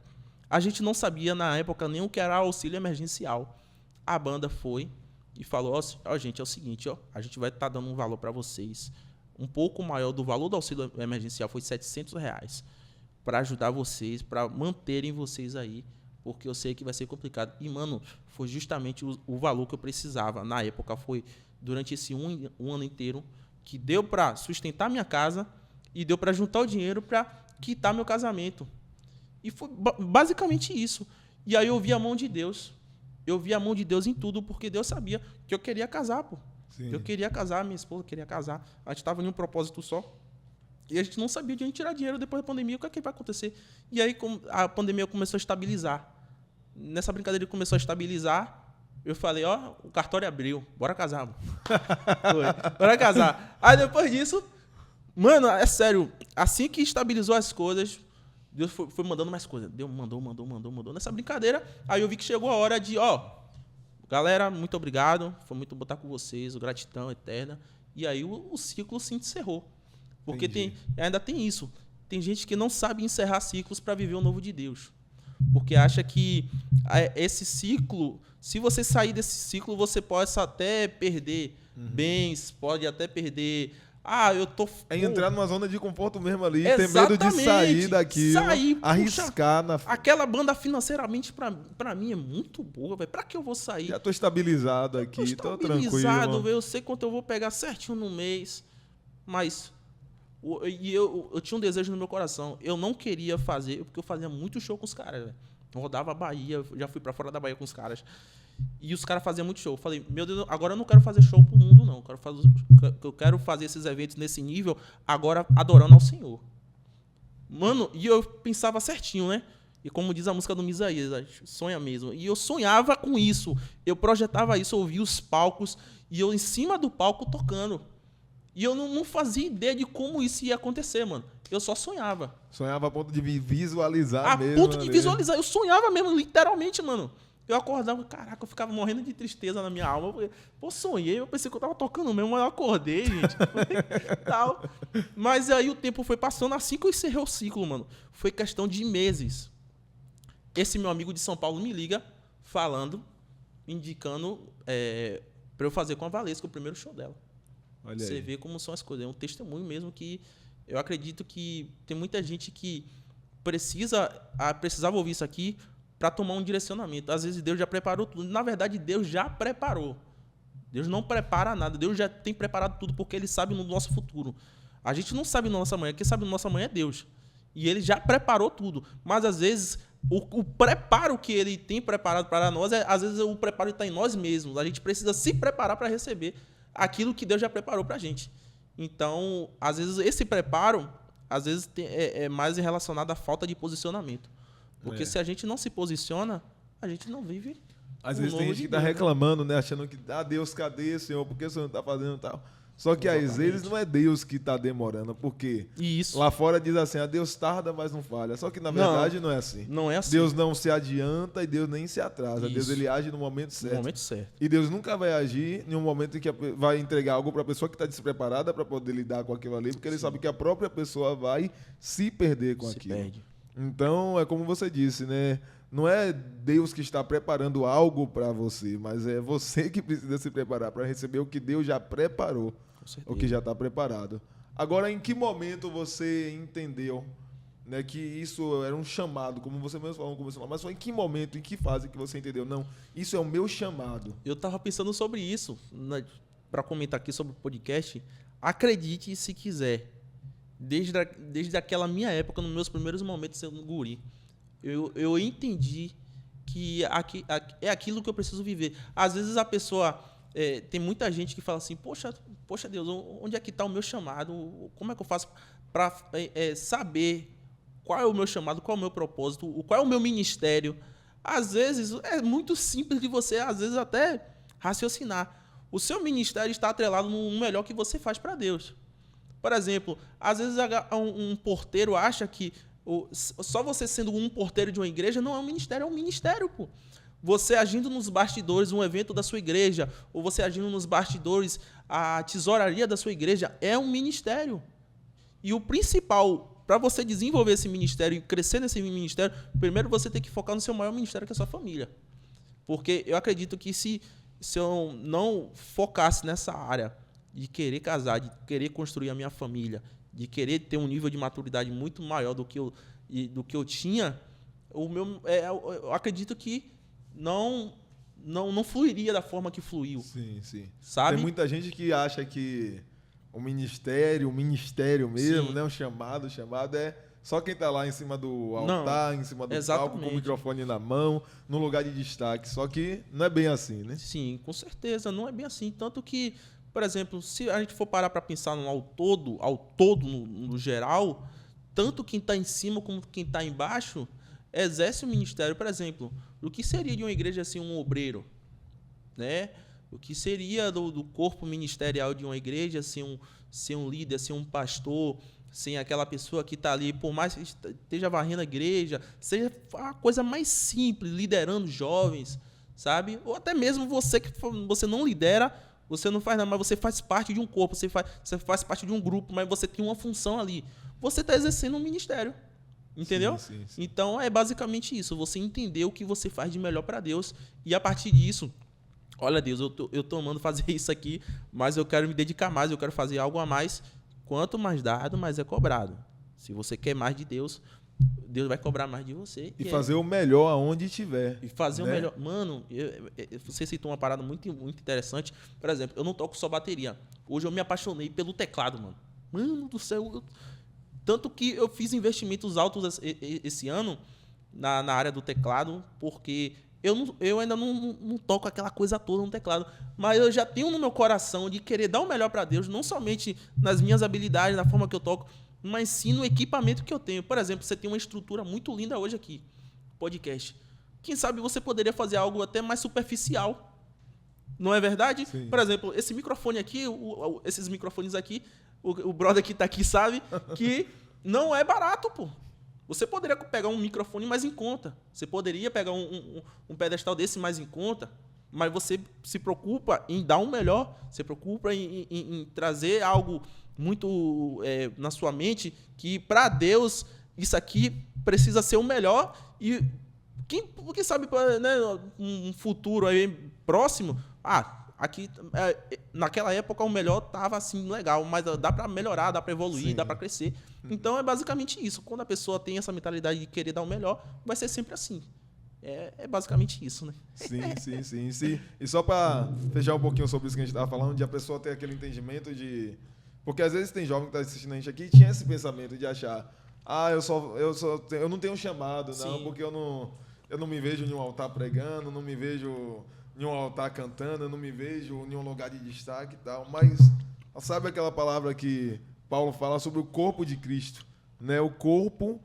a gente não sabia na época nem o que era auxílio emergencial. A banda foi e falou, ó, gente, é o seguinte, ó, a gente vai estar dando um valor para vocês, um pouco maior do valor do auxílio emergencial, foi R$700, para ajudar vocês, para manterem vocês aí, porque eu sei que vai ser complicado. E, mano, foi justamente o valor que eu precisava. Na época, foi durante esse um ano inteiro, que deu para sustentar minha casa e deu para juntar o dinheiro para quitar meu casamento. E foi basicamente isso. E aí eu vi a mão de Deus. Eu vi a mão de Deus em tudo, porque Deus sabia que eu queria casar, pô. Sim. Eu queria casar, minha esposa queria casar. A gente estava em um propósito só. E a gente não sabia de onde tirar dinheiro depois da pandemia, o que é que vai acontecer. E aí a pandemia começou a estabilizar. Nessa brincadeira que começou a estabilizar, eu falei, ó, o cartório abriu, bora casar, mano. Bora casar. Aí depois disso, mano, é sério, assim que estabilizou as coisas, Deus foi mandando mais coisas. Deus mandou. Nessa brincadeira, aí eu vi que chegou a hora de, ó, galera, muito obrigado, foi muito bom estar com vocês, gratidão eterna. E aí o ciclo se encerrou. Porque ainda tem isso. Tem gente que não sabe encerrar ciclos para viver o novo de Deus. Porque acha que esse ciclo, se você sair desse ciclo, você pode até perder bens, pode até perder... eu tô... É entrar numa zona de conforto mesmo ali, ter medo de sair daqui, arriscar. Aquela banda financeiramente, pra mim, é muito boa, velho. Pra que eu vou sair? Já tô estabilizado aqui, tô tranquilo. Eu sei quanto eu vou pegar certinho no mês, mas... eu tinha um desejo no meu coração. Eu não queria fazer, porque eu fazia muito show com os caras, velho. Eu rodava a Bahia, já fui pra fora da Bahia com os caras. E os caras faziam muito show. Eu falei, meu Deus, agora eu não quero fazer show pro mundo, não. Eu quero fazer esses eventos nesse nível, agora adorando ao Senhor. Mano, e eu pensava certinho, né? E como diz a música do Misaías, sonha mesmo. E eu sonhava com isso. Eu projetava isso, eu ouvia os palcos, e eu em cima do palco tocando. E eu não fazia ideia de como isso ia acontecer, mano. Eu só sonhava. Sonhava a ponto de visualizar mesmo. A ponto de visualizar. Eu sonhava mesmo, literalmente, mano. Eu acordava, caraca, eu ficava morrendo de tristeza na minha alma. Pô, sonhei, eu pensei que eu tava tocando mesmo, mas eu acordei, gente. Tal. Mas aí o tempo foi passando, assim que eu encerrei o ciclo, mano. Foi questão de meses. Esse meu amigo de São Paulo me liga, falando, indicando pra eu fazer com a Valesca o primeiro show dela. Olha Você aí. vê como são as coisas. É um testemunho mesmo que eu acredito que tem muita gente que precisava ouvir isso aqui para tomar um direcionamento. Às vezes Deus já preparou tudo. Na verdade, Deus já preparou. Deus não prepara nada. Deus já tem preparado tudo porque Ele sabe no nosso futuro. A gente não sabe nossa amanhã. Quem sabe nossa amanhã é Deus. E ele já preparou tudo. Mas, às vezes, o preparo que ele tem preparado para nós, às vezes, o preparo está em nós mesmos. A gente precisa se preparar para receber aquilo que Deus já preparou para a gente. Então, às vezes, esse preparo, às vezes, é mais relacionado à falta de posicionamento. Porque se a gente não se posiciona, a gente não vive. Às vezes tem gente que está reclamando, né? Achando que, Deus, cadê, Senhor? Por que o Senhor não está fazendo tal? Só que às vezes não é Deus que está demorando, porque lá fora diz assim, Deus tarda, mas não falha. Só que na verdade não é assim. Não é assim. Deus não se adianta e Deus nem se atrasa. Isso. Deus ele age no momento certo. No momento certo. E Deus nunca vai agir em um momento em que vai entregar algo para a pessoa que está despreparada para poder lidar com aquilo ali, porque ele sabe que a própria pessoa vai se perder com aquilo. Perde. Então é como você disse, né? Não é Deus que está preparando algo para você, mas é você que precisa se preparar para receber o que Deus já preparou. O que já está preparado. Agora, em que momento você entendeu, né, que isso era um chamado, como você mesmo falou, mas foi em que momento, em que fase que você entendeu? Não, isso é o meu chamado. Eu estava pensando sobre isso, para comentar aqui sobre o podcast. Acredite se quiser. Desde aquela minha época, nos meus primeiros momentos sendo guri, eu entendi que é aquilo que eu preciso viver. Às vezes a pessoa... tem muita gente que fala assim, poxa Deus, onde é que está o meu chamado? Como é que eu faço para saber qual é o meu chamado, qual é o meu propósito, qual é o meu ministério? Às vezes, é muito simples de você, às vezes, até raciocinar. O seu ministério está atrelado no melhor que você faz para Deus. Por exemplo, às vezes um porteiro acha que só você sendo um porteiro de uma igreja não é um ministério, pô. Você agindo nos bastidores, um evento da sua igreja, ou você agindo nos bastidores, a tesouraria da sua igreja, é um ministério. E o principal, para você desenvolver esse ministério e crescer nesse ministério, primeiro você tem que focar no seu maior ministério, que é a sua família. Porque eu acredito que se eu não focasse nessa área de querer casar, de querer construir a minha família, de querer ter um nível de maturidade muito maior do que eu tinha, eu acredito que não fluiria da forma que fluiu. Sim. Sabe? Tem muita gente que acha que o ministério mesmo, Sim. né? O chamado é só quem está lá em cima do altar, em cima do palco, com o microfone na mão, no lugar de destaque. Só que não é bem assim, né? Sim, com certeza, não é bem assim. Tanto que, por exemplo, se a gente for parar para pensar ao todo no geral, tanto quem está em cima como quem está embaixo exerce o ministério. Por exemplo, o que seria de uma igreja sem um obreiro? Né? O que seria do corpo ministerial de uma igreja sem um líder, sem um pastor, sem aquela pessoa que está ali, por mais que esteja varrendo a igreja, seja a coisa mais simples, liderando jovens, sabe? Ou até mesmo você não lidera, você não faz nada, mas você faz parte de um corpo, você faz parte de um grupo, mas você tem uma função ali. Você está exercendo um ministério. Entendeu? Sim. Então, é basicamente isso. Você entender o que você faz de melhor para Deus. E a partir disso, olha, Deus, eu tô amando fazer isso aqui, mas eu quero me dedicar mais, eu quero fazer algo a mais. Quanto mais dado, mais é cobrado. Se você quer mais de Deus, Deus vai cobrar mais de você. E fazer o melhor aonde estiver. E fazer o melhor. Mano, você citou uma parada muito, muito interessante. Por exemplo, eu não toco só bateria. Hoje eu me apaixonei pelo teclado, mano. Mano do céu... Tanto que eu fiz investimentos altos esse ano na área do teclado, porque eu ainda não toco aquela coisa toda no teclado, mas eu já tenho no meu coração de querer dar o melhor para Deus, não somente nas minhas habilidades, na forma que eu toco, mas sim no equipamento que eu tenho. Por exemplo, você tem uma estrutura muito linda hoje aqui, podcast. Quem sabe você poderia fazer algo até mais superficial, não é verdade? Sim. Por exemplo, esse microfone aqui, esses microfones aqui, o brother que está aqui sabe que não é barato, pô. Você poderia pegar um microfone mais em conta. Você poderia pegar um pedestal desse mais em conta, mas você se preocupa em dar o melhor. Você preocupa em trazer algo muito na sua mente que, para Deus, isso aqui precisa ser o melhor. E quem sabe, né, um futuro aí próximo... Aqui, naquela época, o melhor estava assim, legal, mas dá para melhorar, dá para evoluir, Sim. Dá para crescer. Então, é basicamente isso. Quando a pessoa tem essa mentalidade de querer dar o melhor, vai ser sempre assim. É basicamente isso, né? Sim. E só para fechar um pouquinho sobre isso que a gente estava falando, de a pessoa ter aquele entendimento de Porque às vezes tem jovem que tá assistindo a gente aqui e tinha esse pensamento de achar, eu não tenho chamado, não, Sim. porque eu não me vejo em um altar pregando, não me vejo em um altar cantando, eu não me vejo em um lugar de destaque e tal. Mas sabe aquela palavra que Paulo fala sobre o corpo de Cristo, né? O corpo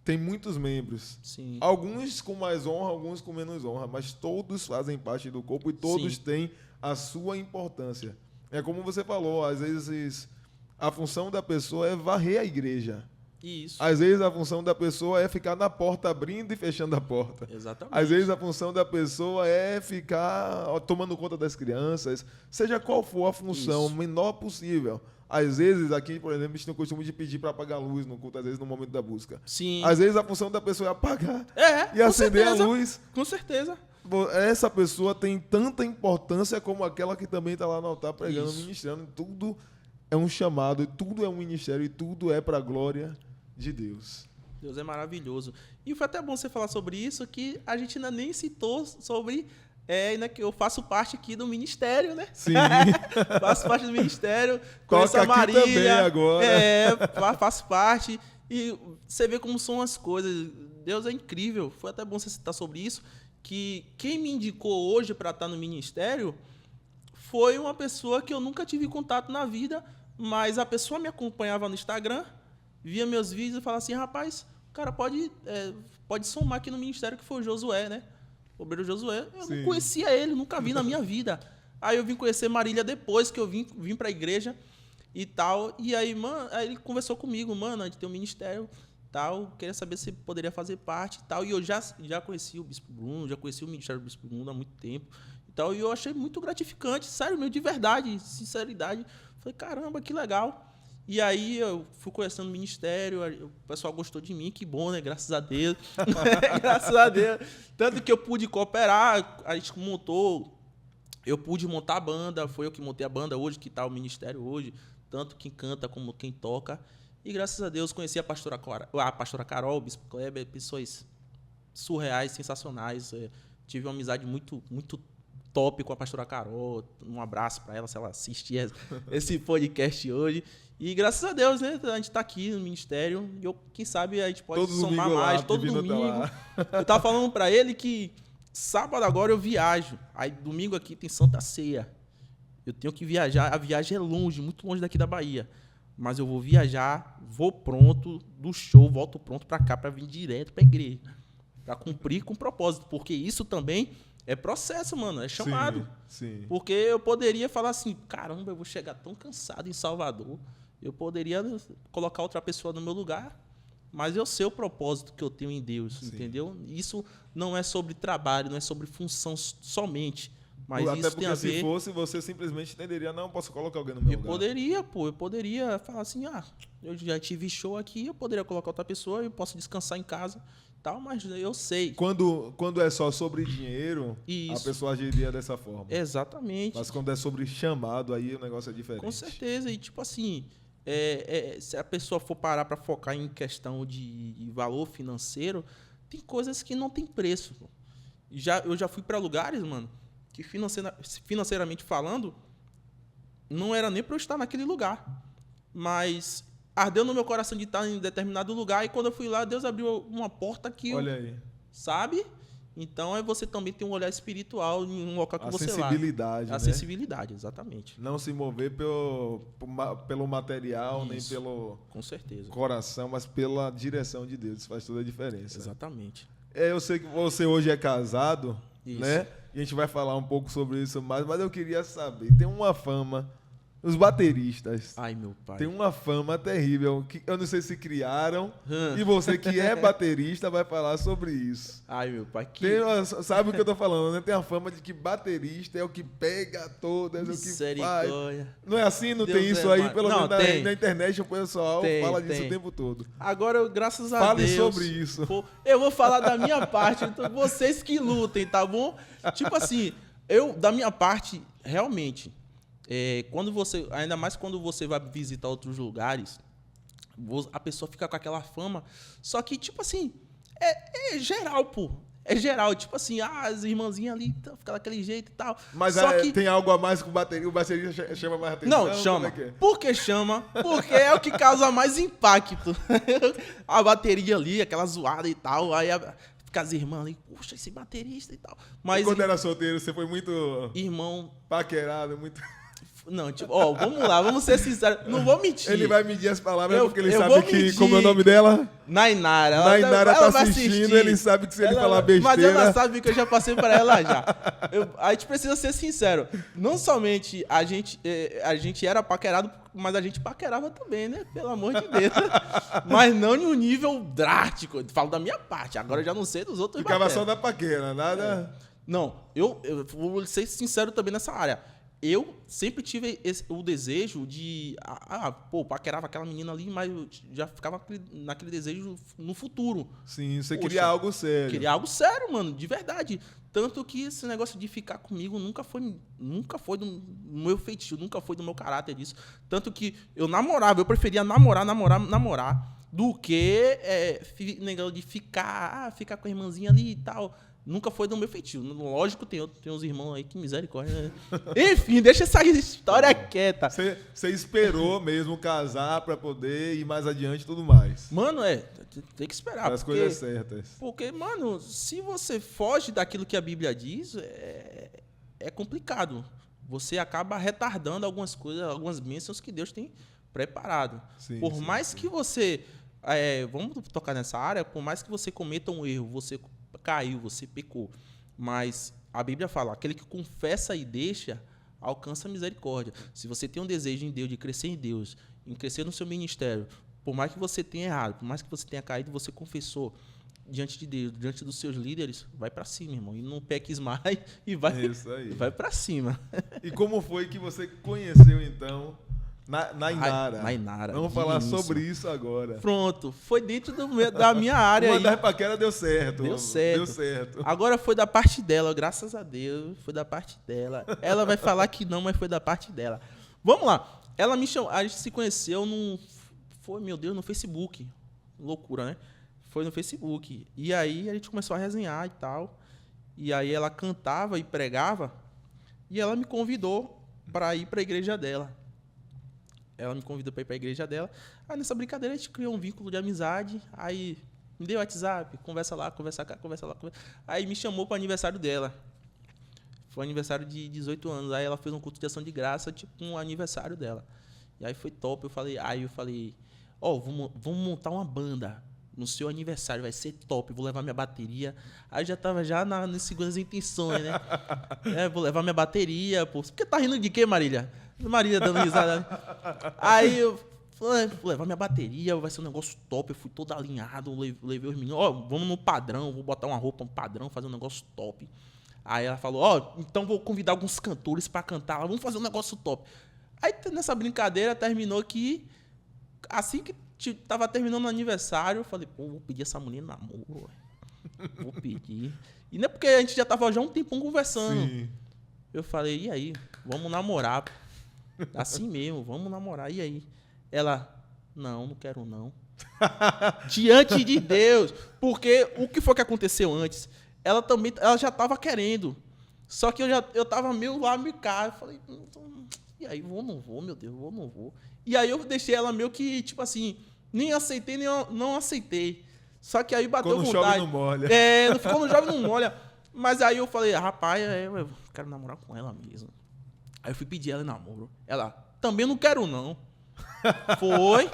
tem muitos membros. Sim. Alguns com mais honra, alguns com menos honra, mas todos fazem parte do corpo e todos Sim. têm a sua importância. É como você falou, às vezes a função da pessoa é varrer a igreja. Isso. Às vezes a função da pessoa é ficar na porta abrindo e fechando a porta. Exatamente. Às vezes a função da pessoa é ficar tomando conta das crianças, seja qual for a função, Isso. menor possível. Às vezes, aqui, por exemplo, a gente tem o costume de pedir para apagar a luz no culto, às vezes no momento da busca. Sim. Às vezes a função da pessoa é apagar e com acender certeza. a luz. Com certeza. Essa pessoa tem tanta importância como aquela que também está lá no altar pregando, Isso. ministrando. Tudo é um chamado, tudo é um ministério e tudo é para a glória de Deus. Deus é maravilhoso. E foi até bom você falar sobre isso, que a gente ainda nem citou sobre ainda que eu faço parte aqui do ministério, né? Sim. Faço parte do ministério. Toca Conheço a aqui Marília. também agora. Faço parte. E você vê como são as coisas. Deus é incrível. Foi até bom você citar sobre isso, que quem me indicou hoje para estar no ministério foi uma pessoa que eu nunca tive contato na vida, mas a pessoa me acompanhava no Instagram, via meus vídeos e falava assim, rapaz, o cara pode somar aqui no ministério, que foi o Josué, né? O obreiro Josué. Eu Sim. não conhecia ele, nunca vi na minha vida. Aí eu vim conhecer Marília depois que eu vim para a igreja e tal. E aí, mano, aí ele conversou comigo, mano, a gente tem um ministério tal, queria saber se poderia fazer parte e tal. E eu já conheci o Bispo Bruno, já conheci o ministério do Bispo Bruno há muito tempo. E eu achei muito gratificante, sério, meu, de verdade, sinceridade. Falei, caramba, que legal. E aí eu fui conhecendo o ministério, o pessoal gostou de mim, que bom, né? Graças a Deus. Graças a Deus. Tanto que eu pude cooperar, a gente montou, eu pude montar a banda, foi eu que montei a banda hoje, que está o ministério hoje, tanto quem canta como quem toca. E graças a Deus conheci a pastora Carol, o Bispo Kleber, pessoas surreais, sensacionais. Tive uma amizade muito, muito top com a pastora Carol. Um abraço para ela, se ela assistir esse podcast hoje. E graças a Deus, né? A gente tá aqui no ministério. E quem sabe a gente pode Todo somar domingo mais, lá, todo Divino domingo. tá lá. Eu tava falando para ele que sábado agora eu viajo. Aí domingo aqui tem Santa Ceia. Eu tenho que viajar. A viagem é longe, muito longe daqui da Bahia. Mas eu vou viajar, vou pronto do show, volto pronto para cá, para vir direto para a igreja. Para cumprir com o propósito. Porque isso também é processo, mano. É chamado. Sim. Porque eu poderia falar assim, caramba, eu vou chegar tão cansado em Salvador. Eu poderia colocar outra pessoa no meu lugar, mas eu sei o propósito que eu tenho em Deus, Sim. entendeu? Isso não é sobre trabalho, não é sobre função somente, mas Até isso porque tem a ver... se fosse, você simplesmente entenderia, não, posso colocar alguém no meu lugar. Eu poderia falar assim, eu já tive show aqui, eu poderia colocar outra pessoa, eu posso descansar em casa, tal, mas eu sei. Quando é só sobre dinheiro, Isso. a pessoa agiria dessa forma. Exatamente. Mas quando é sobre chamado, aí o negócio é diferente. Com certeza, e tipo assim, se a pessoa for parar para focar em questão de valor financeiro, tem coisas que não tem preço. Eu já fui para lugares, mano, que financeiramente falando, não era nem para eu estar naquele lugar. Mas ardeu no meu coração de estar em determinado lugar, e quando eu fui lá, Deus abriu uma porta que Olha aí. sabe? Então você também tem um olhar espiritual em um local que você vai. Sensibilidade, A né? sensibilidade, exatamente. Não se mover pelo material, Isso. nem pelo Com certeza. coração, mas pela direção de Deus. Isso faz toda a diferença. Exatamente. Eu sei que você hoje é casado, Isso. né? E a gente vai falar um pouco sobre isso mais, mas eu queria saber, tem uma fama, os bateristas Ai, meu pai. tem uma fama terrível, que eu não sei se criaram, Hã. e você que é baterista vai falar sobre isso. Ai, meu pai. Sabe o que eu tô falando, né? Tem a fama de que baterista é o que pega todas, é o que faz. Misericórdia. Não é assim? Não Deus tem isso é aí? mais. Pelo Não, menos tem. na internet o pessoal Tem, fala disso tem. o tempo todo. Agora, graças a Fale Deus... sobre isso. Pô, eu vou falar da minha parte, então vocês que lutem, tá bom? Tipo assim, da minha parte, realmente, ainda mais quando você vai visitar outros lugares, a pessoa fica com aquela fama, só que, tipo assim, é geral, pô. É geral, tipo assim, as irmãzinhas ali ficam daquele jeito e tal. Mas Só que tem algo a mais com o baterista chama mais atenção? não, chama. Como é que é? Por que chama? Porque é o que causa mais impacto. A bateria ali, aquela zoada e tal. Aí fica as irmãs ali, puxa, esse baterista e tal. Mas, E quando era solteiro, você foi muito irmão, paquerado, muito... não, tipo, ó, vamos lá, vamos ser sinceros. Não vou mentir. Ele vai medir as palavras Eu- porque ele eu sabe vou que... medir. Como é o nome dela? Nainara. Nainara ela tá vai assistindo, assistir. ele sabe que se ele falar Mas ela besteira... sabe que eu já passei para ela já. A gente precisa ser sincero. Não somente a gente era paquerado, mas a gente paquerava também, né? Pelo amor de Deus. Mas não em um nível drástico. Eu falo da minha parte. Agora eu já não sei dos outros. Ficava bateras. só da paquera, nada... Não, eu vou ser sincero também nessa área. Eu sempre tive o desejo de... pô, paquerava aquela menina ali, mas eu já ficava naquele desejo no futuro. Sim, você Poxa, queria algo sério. Queria algo sério, mano, de verdade. Tanto que esse negócio de ficar comigo nunca foi do meu feitio, nunca foi do meu caráter disso. Tanto que eu preferia namorar do que negócio de ficar com a irmãzinha ali e tal. Nunca foi do meu feitio. Lógico, tem uns irmãos aí que misericórdia. Né? Enfim, deixa essa história quieta. Você esperou mesmo casar pra poder ir mais adiante e tudo mais. Mano, tem que esperar. As coisas certas. Porque, mano, se você foge daquilo que a Bíblia diz, é complicado. Você acaba retardando algumas coisas, algumas bênçãos que Deus tem preparado. Sim, Por sim, mais sim. que você... vamos tocar nessa área, por mais que você cometa um erro, você caiu, você pecou. Mas a Bíblia fala, aquele que confessa e deixa, alcança a misericórdia. Se você tem um desejo em Deus, de crescer em Deus, em crescer no seu ministério, por mais que você tenha errado, por mais que você tenha caído, você confessou diante de Deus, diante dos seus líderes, vai pra cima, irmão. E não peques mais e Isso aí. vai pra cima. E como foi que você conheceu, então, Nainara? Nainara, Vamos falar isso. sobre isso agora. Pronto, foi dentro da minha área Uma aí. das paqueras deu certo. Deu certo. Deu certo. Agora foi da parte dela, graças a Deus, foi da parte dela. Ela vai falar que não, mas foi da parte dela. Vamos lá. Ela me chamou, a gente se conheceu no Facebook. Loucura, né? Foi no Facebook. E aí a gente começou a resenhar e tal. E aí ela cantava e pregava. E ela me convidou para ir para a igreja dela. Ela me convidou para ir para a igreja dela. Aí nessa brincadeira a gente criou um vínculo de amizade. Aí me deu WhatsApp, conversa lá, conversa cá, conversa lá. Aí me chamou para o aniversário dela. Foi aniversário de 18 anos. Aí ela fez um culto de ação de graça, tipo um aniversário dela. E aí foi top. Eu falei, vamos montar uma banda no seu aniversário, vai ser top. Vou levar minha bateria. Aí já tava nas segundas intenções, né? Vou levar minha bateria, pô. Por que tá rindo de quê, Marília? Marília dando risada. Aí eu falei, vou levar minha bateria, vai ser um negócio top. Eu fui todo alinhado, levei os meninos. Vamos no padrão, vou botar uma roupa, um padrão, fazer um negócio top. Aí ela falou, então vou convidar alguns cantores pra cantar. Vamos fazer um negócio top. Aí nessa brincadeira terminou que, assim que tava terminando o aniversário, eu falei, pô, vou pedir essa mulher namoro. Vou pedir. E não é porque a gente já tava já um tempão conversando. Sim. Eu falei, e aí? Vamos namorar. Assim mesmo, vamos namorar. E aí? Ela, não quero não. Diante de Deus. Porque o que foi que aconteceu antes? Ela já tava querendo. Só que eu tava meio lá, meio cá. Eu falei, e aí, vou ou não vou, meu Deus, vou ou não vou? E aí eu deixei ela meio que, tipo assim, nem aceitei, nem não aceitei. Só que aí bateu Quando vontade. chove não molha. Quando chove não molha. Mas aí eu falei, rapaz, eu quero namorar com ela mesmo. Aí eu fui pedir ela em namoro. Ela, também não quero não. Foi.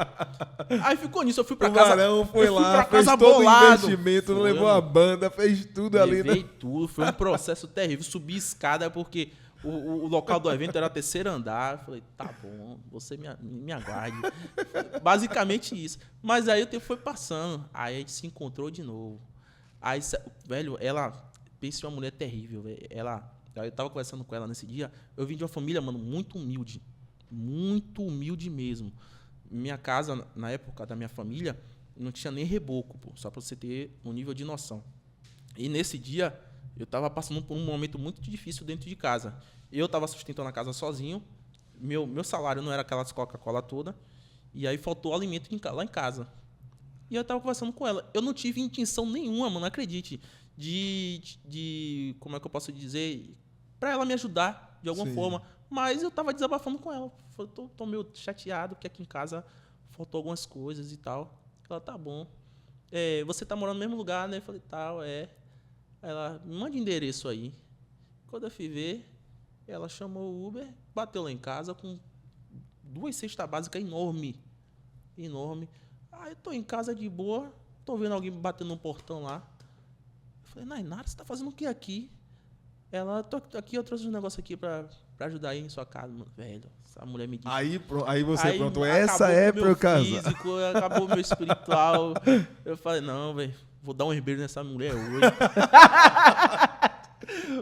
Aí ficou nisso, eu fui pra casa. O Varão foi lá, fez todo bolado. o investimento, Foi, levou a banda, fez tudo ali. Levei tudo, foi um processo terrível. Subi escada porque o local do evento era terceiro andar. Eu falei, tá bom, você me aguarde. Basicamente isso. Mas aí o tempo foi passando. Aí a gente se encontrou de novo. Aí, velho, ela... Pensa em uma mulher terrível, velho. Eu tava conversando com ela nesse dia. Eu vim de uma família, mano, muito humilde. Muito humilde mesmo. Minha casa, na época da minha família, não tinha nem reboco, pô. Só pra você ter um nível de noção. E nesse dia, eu tava passando por um momento muito difícil dentro de casa. Eu tava sustentando a casa sozinho. Meu salário não era aquelas Coca-Cola toda. E aí faltou alimento lá em casa. E eu tava conversando com ela. Eu não tive intenção nenhuma, mano, acredite, como é que eu posso dizer, pra ela me ajudar de alguma Sim. forma. Mas eu tava desabafando com ela. Falei, tô meio chateado, porque aqui em casa faltou algumas coisas e tal. Ela, tá bom. Você tá morando no mesmo lugar, né? Eu falei, tal, é. Ela, me manda endereço aí. Quando eu fui ver, ela chamou o Uber, bateu lá em casa com 2 cestas básicas enorme. Aí eu tô em casa de boa, tô vendo alguém batendo no portão lá. Eu falei, Nainara, você tá fazendo o que aqui? Ela, tô aqui, eu trouxe um negócio aqui pra ajudar aí em sua casa. Mano, velho, essa mulher me disse. Aí você pronto, essa acabou é com o meu pra eu casar. físico, acabou o meu espiritual. Eu falei, não, velho, vou dar um beijo nessa mulher hoje.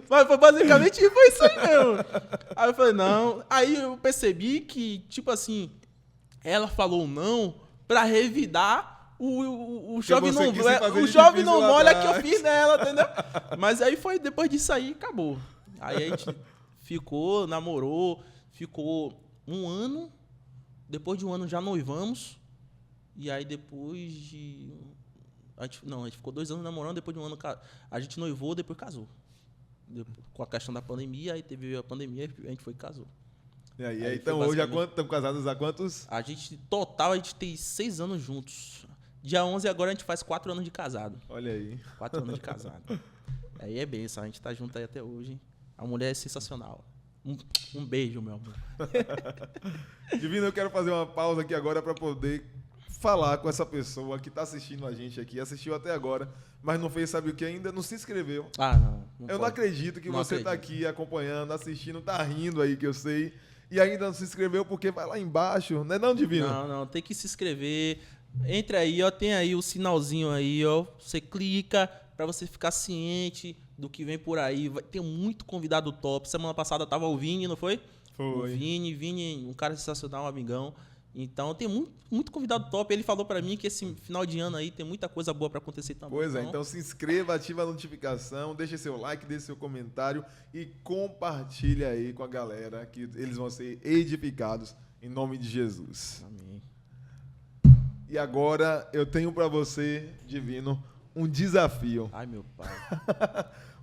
Mas foi basicamente foi isso aí mesmo. Aí eu falei, não. Aí eu percebi que, tipo assim, ela falou não pra revidar o jovem você não, quis se fazer o de jovem difícil não lá molha que eu atrás. fiz nela, entendeu? Mas aí foi, depois disso aí, acabou. Aí a gente ficou, namorou, ficou 1 ano. Depois de 1 ano já noivamos. E aí depois de... A gente ficou 2 anos namorando, depois de 1 ano a gente noivou, depois casou. Com a questão da pandemia, aí teve a pandemia e a gente foi e casou. E aí, Aí então foi hoje basicamente- estamos casados há quantos? A gente tem 6 anos juntos. Dia 11 agora a gente faz 4 anos de casado. Olha aí. 4 anos de casado. Aí é benção, a gente tá junto aí até hoje. A mulher é sensacional. Um beijo, meu amor. Divino, eu quero fazer uma pausa aqui agora para poder falar com essa pessoa que está assistindo a gente aqui, assistiu até agora, mas não fez sabe o que ainda, não se inscreveu. Ah, não. Eu não acredito que Não você está acredito. aqui acompanhando, assistindo, tá rindo aí que eu sei, e ainda não se inscreveu porque vai lá embaixo, não é não, Divino? Não, tem que se inscrever. Entre aí, ó, tem aí o sinalzinho aí, ó. Você clica pra você ficar ciente do que vem por aí. Vai ter muito convidado top. Semana passada tava o Vini, não foi? O Foi. Vini, um cara sensacional, um amigão. Então tem muito convidado top. Ele falou pra mim que esse final de ano aí tem muita coisa boa pra acontecer também. Pois é, então se inscreva, ativa a notificação, deixe seu like, deixe seu comentário e compartilhe aí com a galera que eles vão ser edificados em nome de Jesus. Amém. E agora eu tenho para você, Divino, um desafio. Ai, meu pai.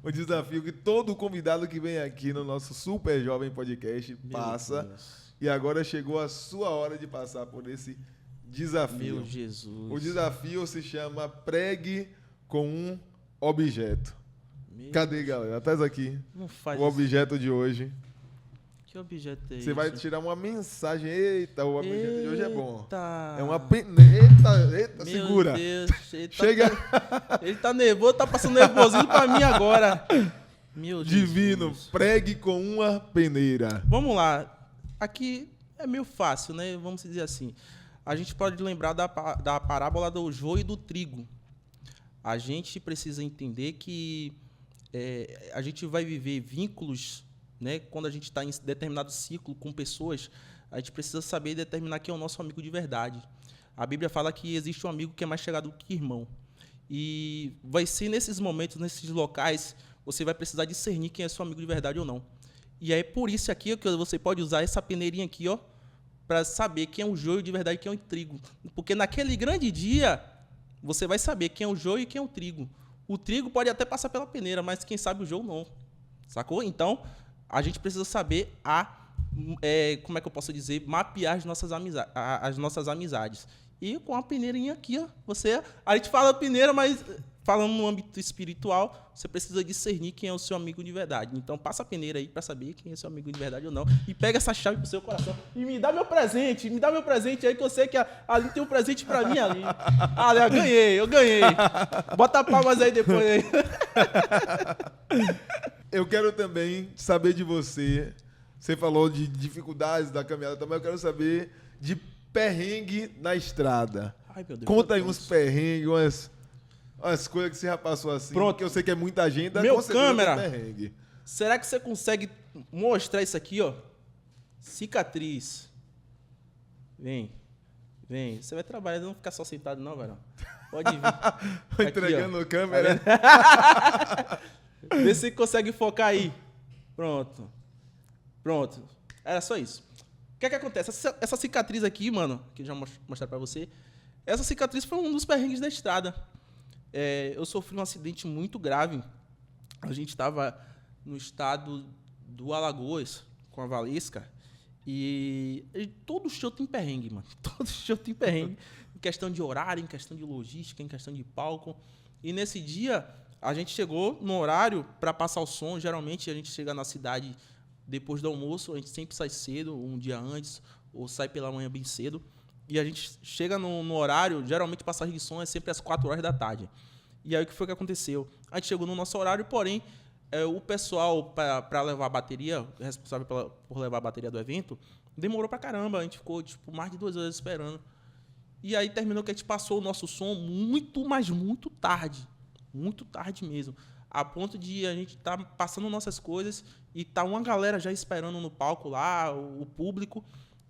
Um desafio que todo convidado que vem aqui no nosso Super Jovem Podcast Meu passa. Deus. E agora chegou a sua hora de passar por esse desafio. Meu Jesus. O desafio se chama Pregue com um objeto. Meu- Cadê, galera? Traz aqui Não faz o objeto de hoje. isso. Que objeto é Você vai isso? tirar uma mensagem. Eita, o objeto de hoje é bom. Eita. É uma Eita, Meu segura. Deus, ele tá, Chega. ele tá nervoso, tá passando nervosinho pra mim agora. Meu Divino, Jesus. pregue com uma peneira. Vamos lá. Aqui é meio fácil, né? Vamos dizer assim. A gente pode lembrar da parábola do joio e do trigo. A gente precisa entender que a gente vai viver vínculos, né? Quando a gente está em determinado ciclo com pessoas, a gente precisa saber determinar quem é o nosso amigo de verdade. A Bíblia fala que existe um amigo que é mais chegado que irmão. E vai ser nesses momentos, nesses locais, você vai precisar discernir quem é seu amigo de verdade ou não. E é por isso aqui que você pode usar essa peneirinha aqui, ó, para saber quem é o joio de verdade e quem é o trigo. Porque naquele grande dia, você vai saber quem é o joio e quem é o trigo. O trigo pode até passar pela peneira, mas quem sabe o joio não. Sacou? Então, a gente precisa saber como é que eu posso dizer, mapear as nossas amizades. E com a peneirinha aqui, ó, a gente fala peneira, mas falando no âmbito espiritual, você precisa discernir quem é o seu amigo de verdade. Então, passa a peneira aí para saber quem é seu amigo de verdade ou não. E pega essa chave pro seu coração e me dá meu presente aí, que eu sei que ali tem um presente para mim ali. Eu ganhei. Bota palmas aí depois aí. Eu quero também saber de você. Você falou de dificuldades da caminhada também. Eu quero saber de perrengue na estrada. Ai, meu Deus. Conta aí uns perrengues, umas coisas que você já passou assim. Pronto. Que eu sei que é muita gente. Meu com certeza câmera. tem perrengue. Será que você consegue mostrar isso aqui, ó? Cicatriz. Vem. Você vai trabalhar, não ficar só sentado não, velho. Pode vir. Aqui, Entregando ó. a câmera. Vê se você consegue focar aí. Pronto. Era só isso. O que é que acontece? Essa cicatriz aqui, mano, que eu já mostrar pra você. Essa cicatriz foi um dos perrengues da estrada. eu sofri um acidente muito grave. A gente estava no estado do Alagoas, com a Valesca, e todo show tem perrengue, mano. Todo show tem perrengue. Em questão de horário, em questão de logística, em questão de palco. E nesse dia, a gente chegou no horário para passar o som. Geralmente, a gente chega na cidade depois do almoço. A gente sempre sai cedo, um dia antes, ou sai pela manhã bem cedo. E a gente chega no horário, geralmente passagem de som é sempre às 4 horas da tarde. E aí, o que foi que aconteceu? A gente chegou no nosso horário, porém, o pessoal, para levar a bateria, responsável por levar a bateria do evento, demorou pra caramba. A gente ficou, mais de 2 horas esperando. E aí terminou que a gente passou o nosso som muito, mas muito tarde. Muito tarde mesmo. A ponto de a gente estar passando nossas coisas e tá uma galera já esperando no palco lá, o público,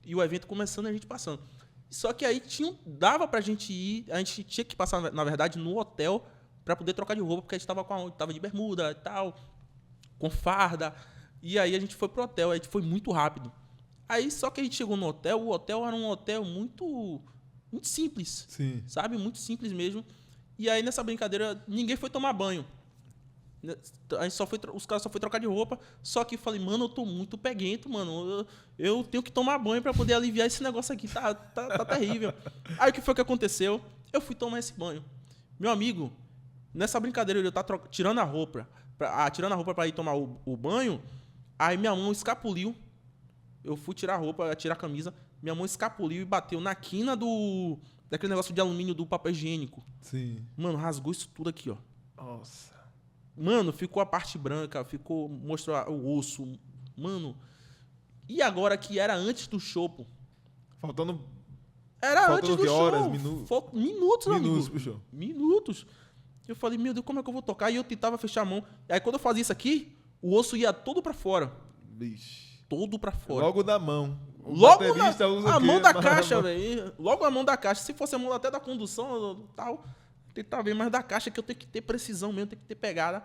e o evento começando e a gente passando. Só que aí dava pra gente ir, a gente tinha que passar, na verdade, no hotel pra poder trocar de roupa, porque a gente tava de bermuda e tal, com farda. E aí a gente foi pro hotel, a gente foi muito rápido. Aí só que a gente chegou no hotel, o hotel era um hotel muito simples, Sim. sabe? Muito simples mesmo. E aí, nessa brincadeira, ninguém foi tomar banho. Os caras só foi trocar de roupa. Só que eu falei, mano, eu tô muito peguento, mano. Eu tenho que tomar banho pra poder aliviar esse negócio aqui. Tá terrível. Aí, o que foi que aconteceu? Eu fui tomar esse banho. Meu amigo, nessa brincadeira, eu tava tirando a roupa pra ir tomar o banho. Aí, minha mão escapuliu. Eu fui tirar a roupa, tirar a camisa. Minha mão escapuliu e bateu na quina daquele negócio de alumínio do papel higiênico. Sim. Mano, rasgou isso tudo aqui, ó. Nossa. Mano, ficou a parte branca, mostrou o osso. Mano, e agora que era antes do show, pô? Faltando Antes do que show. horas, Minutos, amigo. Minutos pro show. Minutos. Eu falei, meu Deus, como é que eu vou tocar? E eu tentava fechar a mão. Aí quando eu fazia isso aqui, o osso ia todo pra fora. Vixe. Todo pra fora. Logo da mão. Logo a mão da caixa, velho. Logo a mão da caixa. Se fosse a mão até da condução, tal, tentar ver mais da caixa, que eu tenho que ter precisão mesmo, tenho que ter pegada.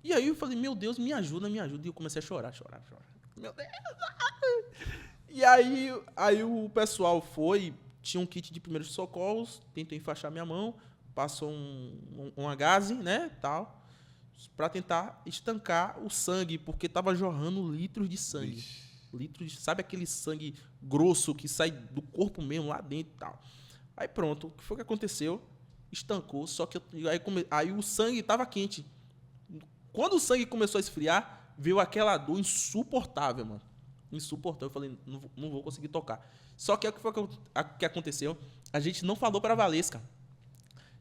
E aí eu falei, meu Deus, me ajuda, me ajuda. E eu comecei a chorar. Meu Deus. E aí o pessoal tinha um kit de primeiros socorros, tentou enfaixar minha mão, passou uma gaze, né, tal, pra tentar estancar o sangue, porque tava jorrando litros de sangue. Sabe aquele sangue grosso que sai do corpo mesmo lá dentro e tal. Aí pronto, o que foi que aconteceu? Estancou, só que aí o sangue tava quente. Quando o sangue começou a esfriar, veio aquela dor insuportável, mano. Insuportável. Eu falei, não vou conseguir tocar. Só que o que foi que aconteceu? A gente não falou pra Valesca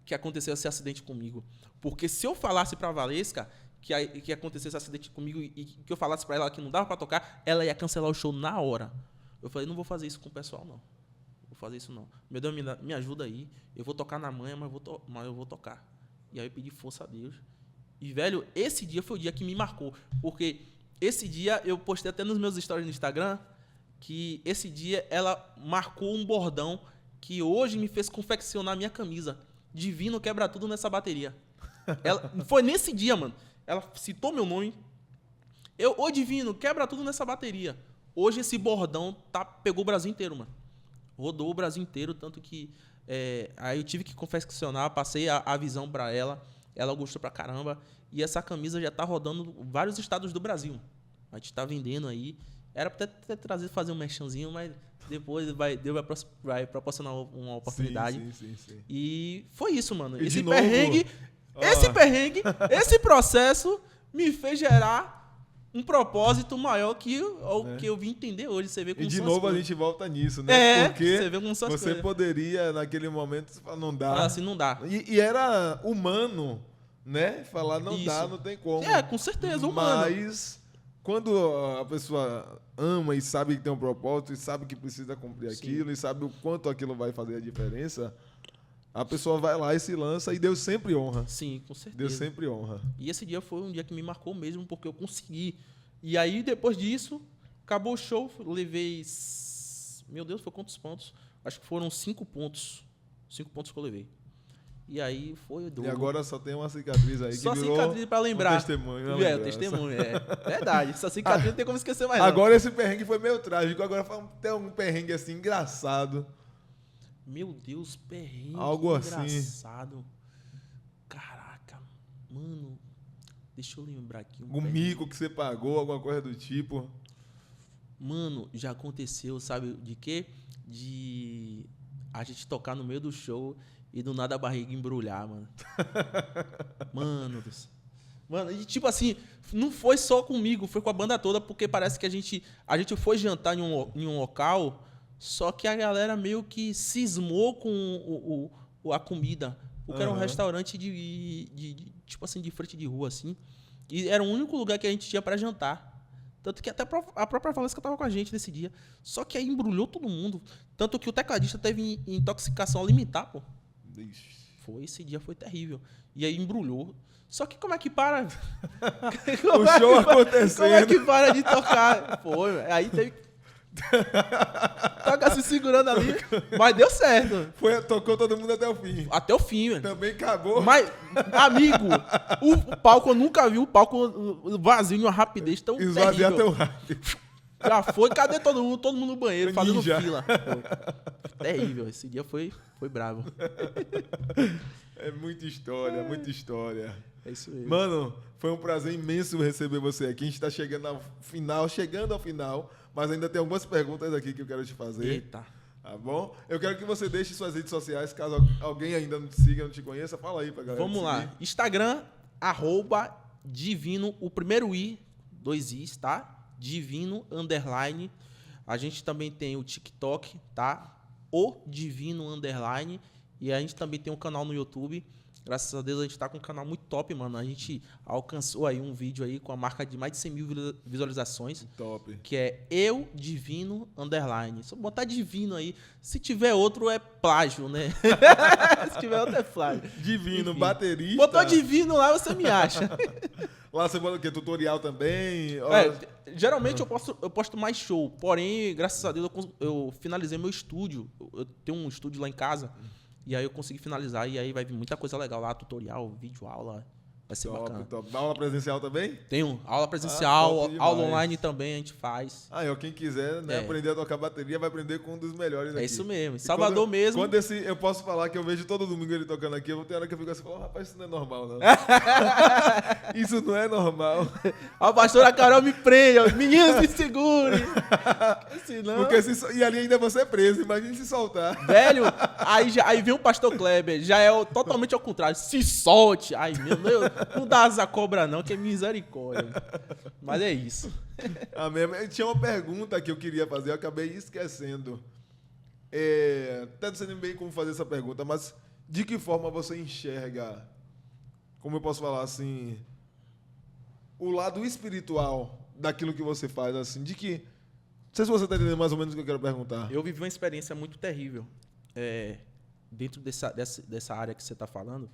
que aconteceu esse acidente comigo. Porque se eu falasse pra Valesca que acontecesse esse acidente comigo e que eu falasse pra ela que não dava pra tocar, ela ia cancelar o show na hora. Eu falei, não vou fazer isso com o pessoal, não. Vou fazer isso, não. Meu Deus, me ajuda aí. Eu vou tocar na manhã, mas eu vou tocar. E aí eu pedi força a Deus. E, velho, esse dia foi o dia que me marcou. Porque esse dia, eu postei até nos meus stories no Instagram, que esse dia ela marcou um bordão que hoje me fez confeccionar minha camisa. Divino quebra tudo nessa bateria. Foi nesse dia, mano. Ela citou meu nome. Ô Divino, quebra tudo nessa bateria. Hoje esse bordão pegou o Brasil inteiro, mano. Rodou o Brasil inteiro, tanto que aí eu tive que confeccionar, passei a visão pra ela. Ela gostou pra caramba. E essa camisa já tá rodando vários estados do Brasil. A gente tá vendendo aí. Era pra ter fazer um merchanzinho, mas depois Deus vai proporcionar uma oportunidade. Sim. E foi isso, mano. E Esse perrengue, esse processo me fez gerar um propósito maior que o que eu vim entender hoje. Você vê como E de são novo as a gente volta nisso, né? Porque você vê como são as você coisas. poderia, naquele momento, falar, não dá. Assim não dá. E era humano, né? Falar, não Isso. dá, não tem como. Com certeza, humano. Mas quando a pessoa ama e sabe que tem um propósito, e sabe que precisa cumprir aquilo, e sabe o quanto aquilo vai fazer a diferença, a pessoa vai lá e se lança, e Deus sempre honra. Sim, com certeza. Deus sempre honra. E esse dia foi um dia que me marcou mesmo, porque eu consegui. E aí, depois disso, acabou o show, levei... Meu Deus, foi quantos pontos? Acho que foram 5 pontos. 5 pontos que eu levei. E aí foi duro. E agora só tem uma cicatriz aí só que virou cicatriz pra lembrar. Um testemunho. Testemunho, Verdade. Essa cicatriz não tem como esquecer mais, não. Agora esse perrengue foi meio trágico. Agora tem um perrengue assim, engraçado. Meu Deus, perrengue Algo assim. engraçado. Cara. Mano, deixa eu lembrar aqui. Um mico que você pagou, alguma coisa do tipo. Mano, já aconteceu, sabe de quê? De a gente tocar no meio do show e do nada a barriga embrulhar, mano. Mano, e tipo assim, não foi só comigo, foi com a banda toda, porque parece que a gente foi jantar em um local, só que a galera meio que cismou com a comida. Porque era um restaurante tipo assim, de frente de rua, assim. E era o único lugar que a gente tinha pra jantar. Tanto que até a própria Valesca tava com a gente nesse dia. Só que aí embrulhou todo mundo. Tanto que o tecladista teve intoxicação alimentar, pô. Esse dia foi terrível. E aí embrulhou. Só que como é que para? O show acontecendo. Como é que para de tocar? Foi, aí teve... Toca se segurando ali, mas deu certo. Tocou todo mundo até o fim. Até o fim, velho. Também acabou. Mas, amigo, o palco, eu nunca vi o palco vazio em uma rapidez tão Esvaziar terrível. tão rápido. Já foi, cadê todo mundo? Todo mundo no banheiro, fazendo Ninja. fila. Foi terrível, esse dia foi bravo. É muita história, muita história. É isso mesmo. Mano, foi um prazer imenso receber você aqui. A gente tá chegando ao final, mas ainda tem algumas perguntas aqui que eu quero te fazer. Eita. Tá bom? Eu quero que você deixe suas redes sociais, caso alguém ainda não te siga, não te conheça, fala aí pra galera. Vamos lá. Instagram, @divino, o primeiro I, 2 Is, tá? Divino, _. A gente também tem o TikTok, tá? O Divino, _. E a gente também tem um canal no YouTube. Graças a Deus a gente tá com um canal muito top, mano. A gente alcançou aí um vídeo aí com a marca de mais de 100 mil visualizações. Top. Que é Eu Divino _. Se eu botar Divino aí, se tiver outro é plágio, né? Se tiver outro é plágio. Divino, Enfim. baterista. Botou Divino lá, você me acha. Lá você bota o quê? Tutorial também? Geralmente eu posto mais show. Porém, graças a Deus, eu finalizei meu estúdio. Eu tenho um estúdio lá em casa. E aí eu consegui finalizar. E aí vai vir muita coisa legal lá. Tutorial, vídeo, aula. Vai ser bacana. Top. Aula presencial também? Tenho aula presencial, top demais. aula online também a gente faz. Quem quiser aprender a tocar bateria, vai aprender com um dos melhores aqui. É isso mesmo. Em Salvador mesmo. Quando eu posso falar que eu vejo todo domingo ele tocando aqui, eu vou ter hora que eu fico assim, rapaz, isso não é normal, não. Isso não é normal. A pastora Carol me prende, ó, meninos me segurem. Senão... Porque e ali ainda você é preso, imagine se soltar. Velho, aí vem o pastor Kleber, já é totalmente ao contrário, se solte. Ai, meu Deus, não dá asa cobra não, que é misericórdia. Mas é isso. Amém. Tinha uma pergunta que eu queria fazer, eu acabei esquecendo. Até não sei nem bem como fazer essa pergunta, mas de que forma você enxerga, como eu posso falar assim, o lado espiritual daquilo que você faz, assim, de que... Não sei se você está entendendo mais ou menos o que eu quero perguntar. Eu vivi uma experiência muito terrível dentro dessa área que você está falando,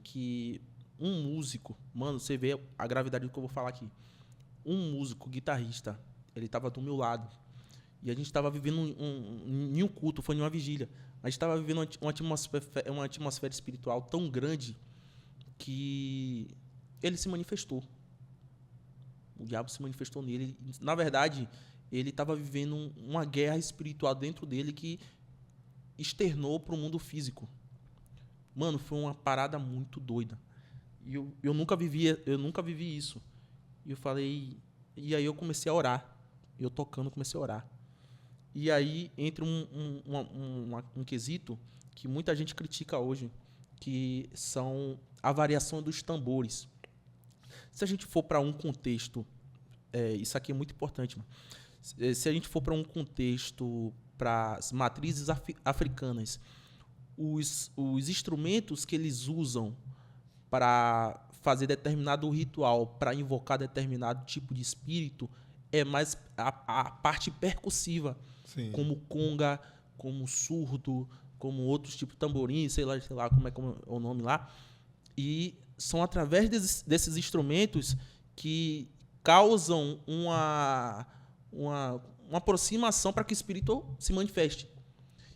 que um músico, mano, você vê a gravidade do que eu vou falar aqui. Um músico, guitarrista, ele estava do meu lado. E a gente estava vivendo em um culto, foi em uma vigília. A gente estava vivendo uma atmosfera espiritual tão grande que ele se manifestou. O diabo se manifestou nele. Na verdade, ele estava vivendo uma guerra espiritual dentro dele que externou para o mundo físico. Mano, foi uma parada muito doida. E eu nunca vivi isso. E eu falei... E aí eu comecei a orar. Eu tocando, comecei a orar. E aí entra um quesito que muita gente critica hoje, que são a variação dos tambores. Se a gente for para um contexto... isso aqui é muito importante, mano. Se a gente for para um contexto para as matrizes africanas, os instrumentos que eles usam para fazer determinado ritual, para invocar determinado tipo de espírito, é mais a parte percussiva. Sim. Como conga, como surdo, como outros tipos de tamborim, sei lá como é o nome lá. E são através desses instrumentos que causam uma aproximação para que o espírito se manifeste.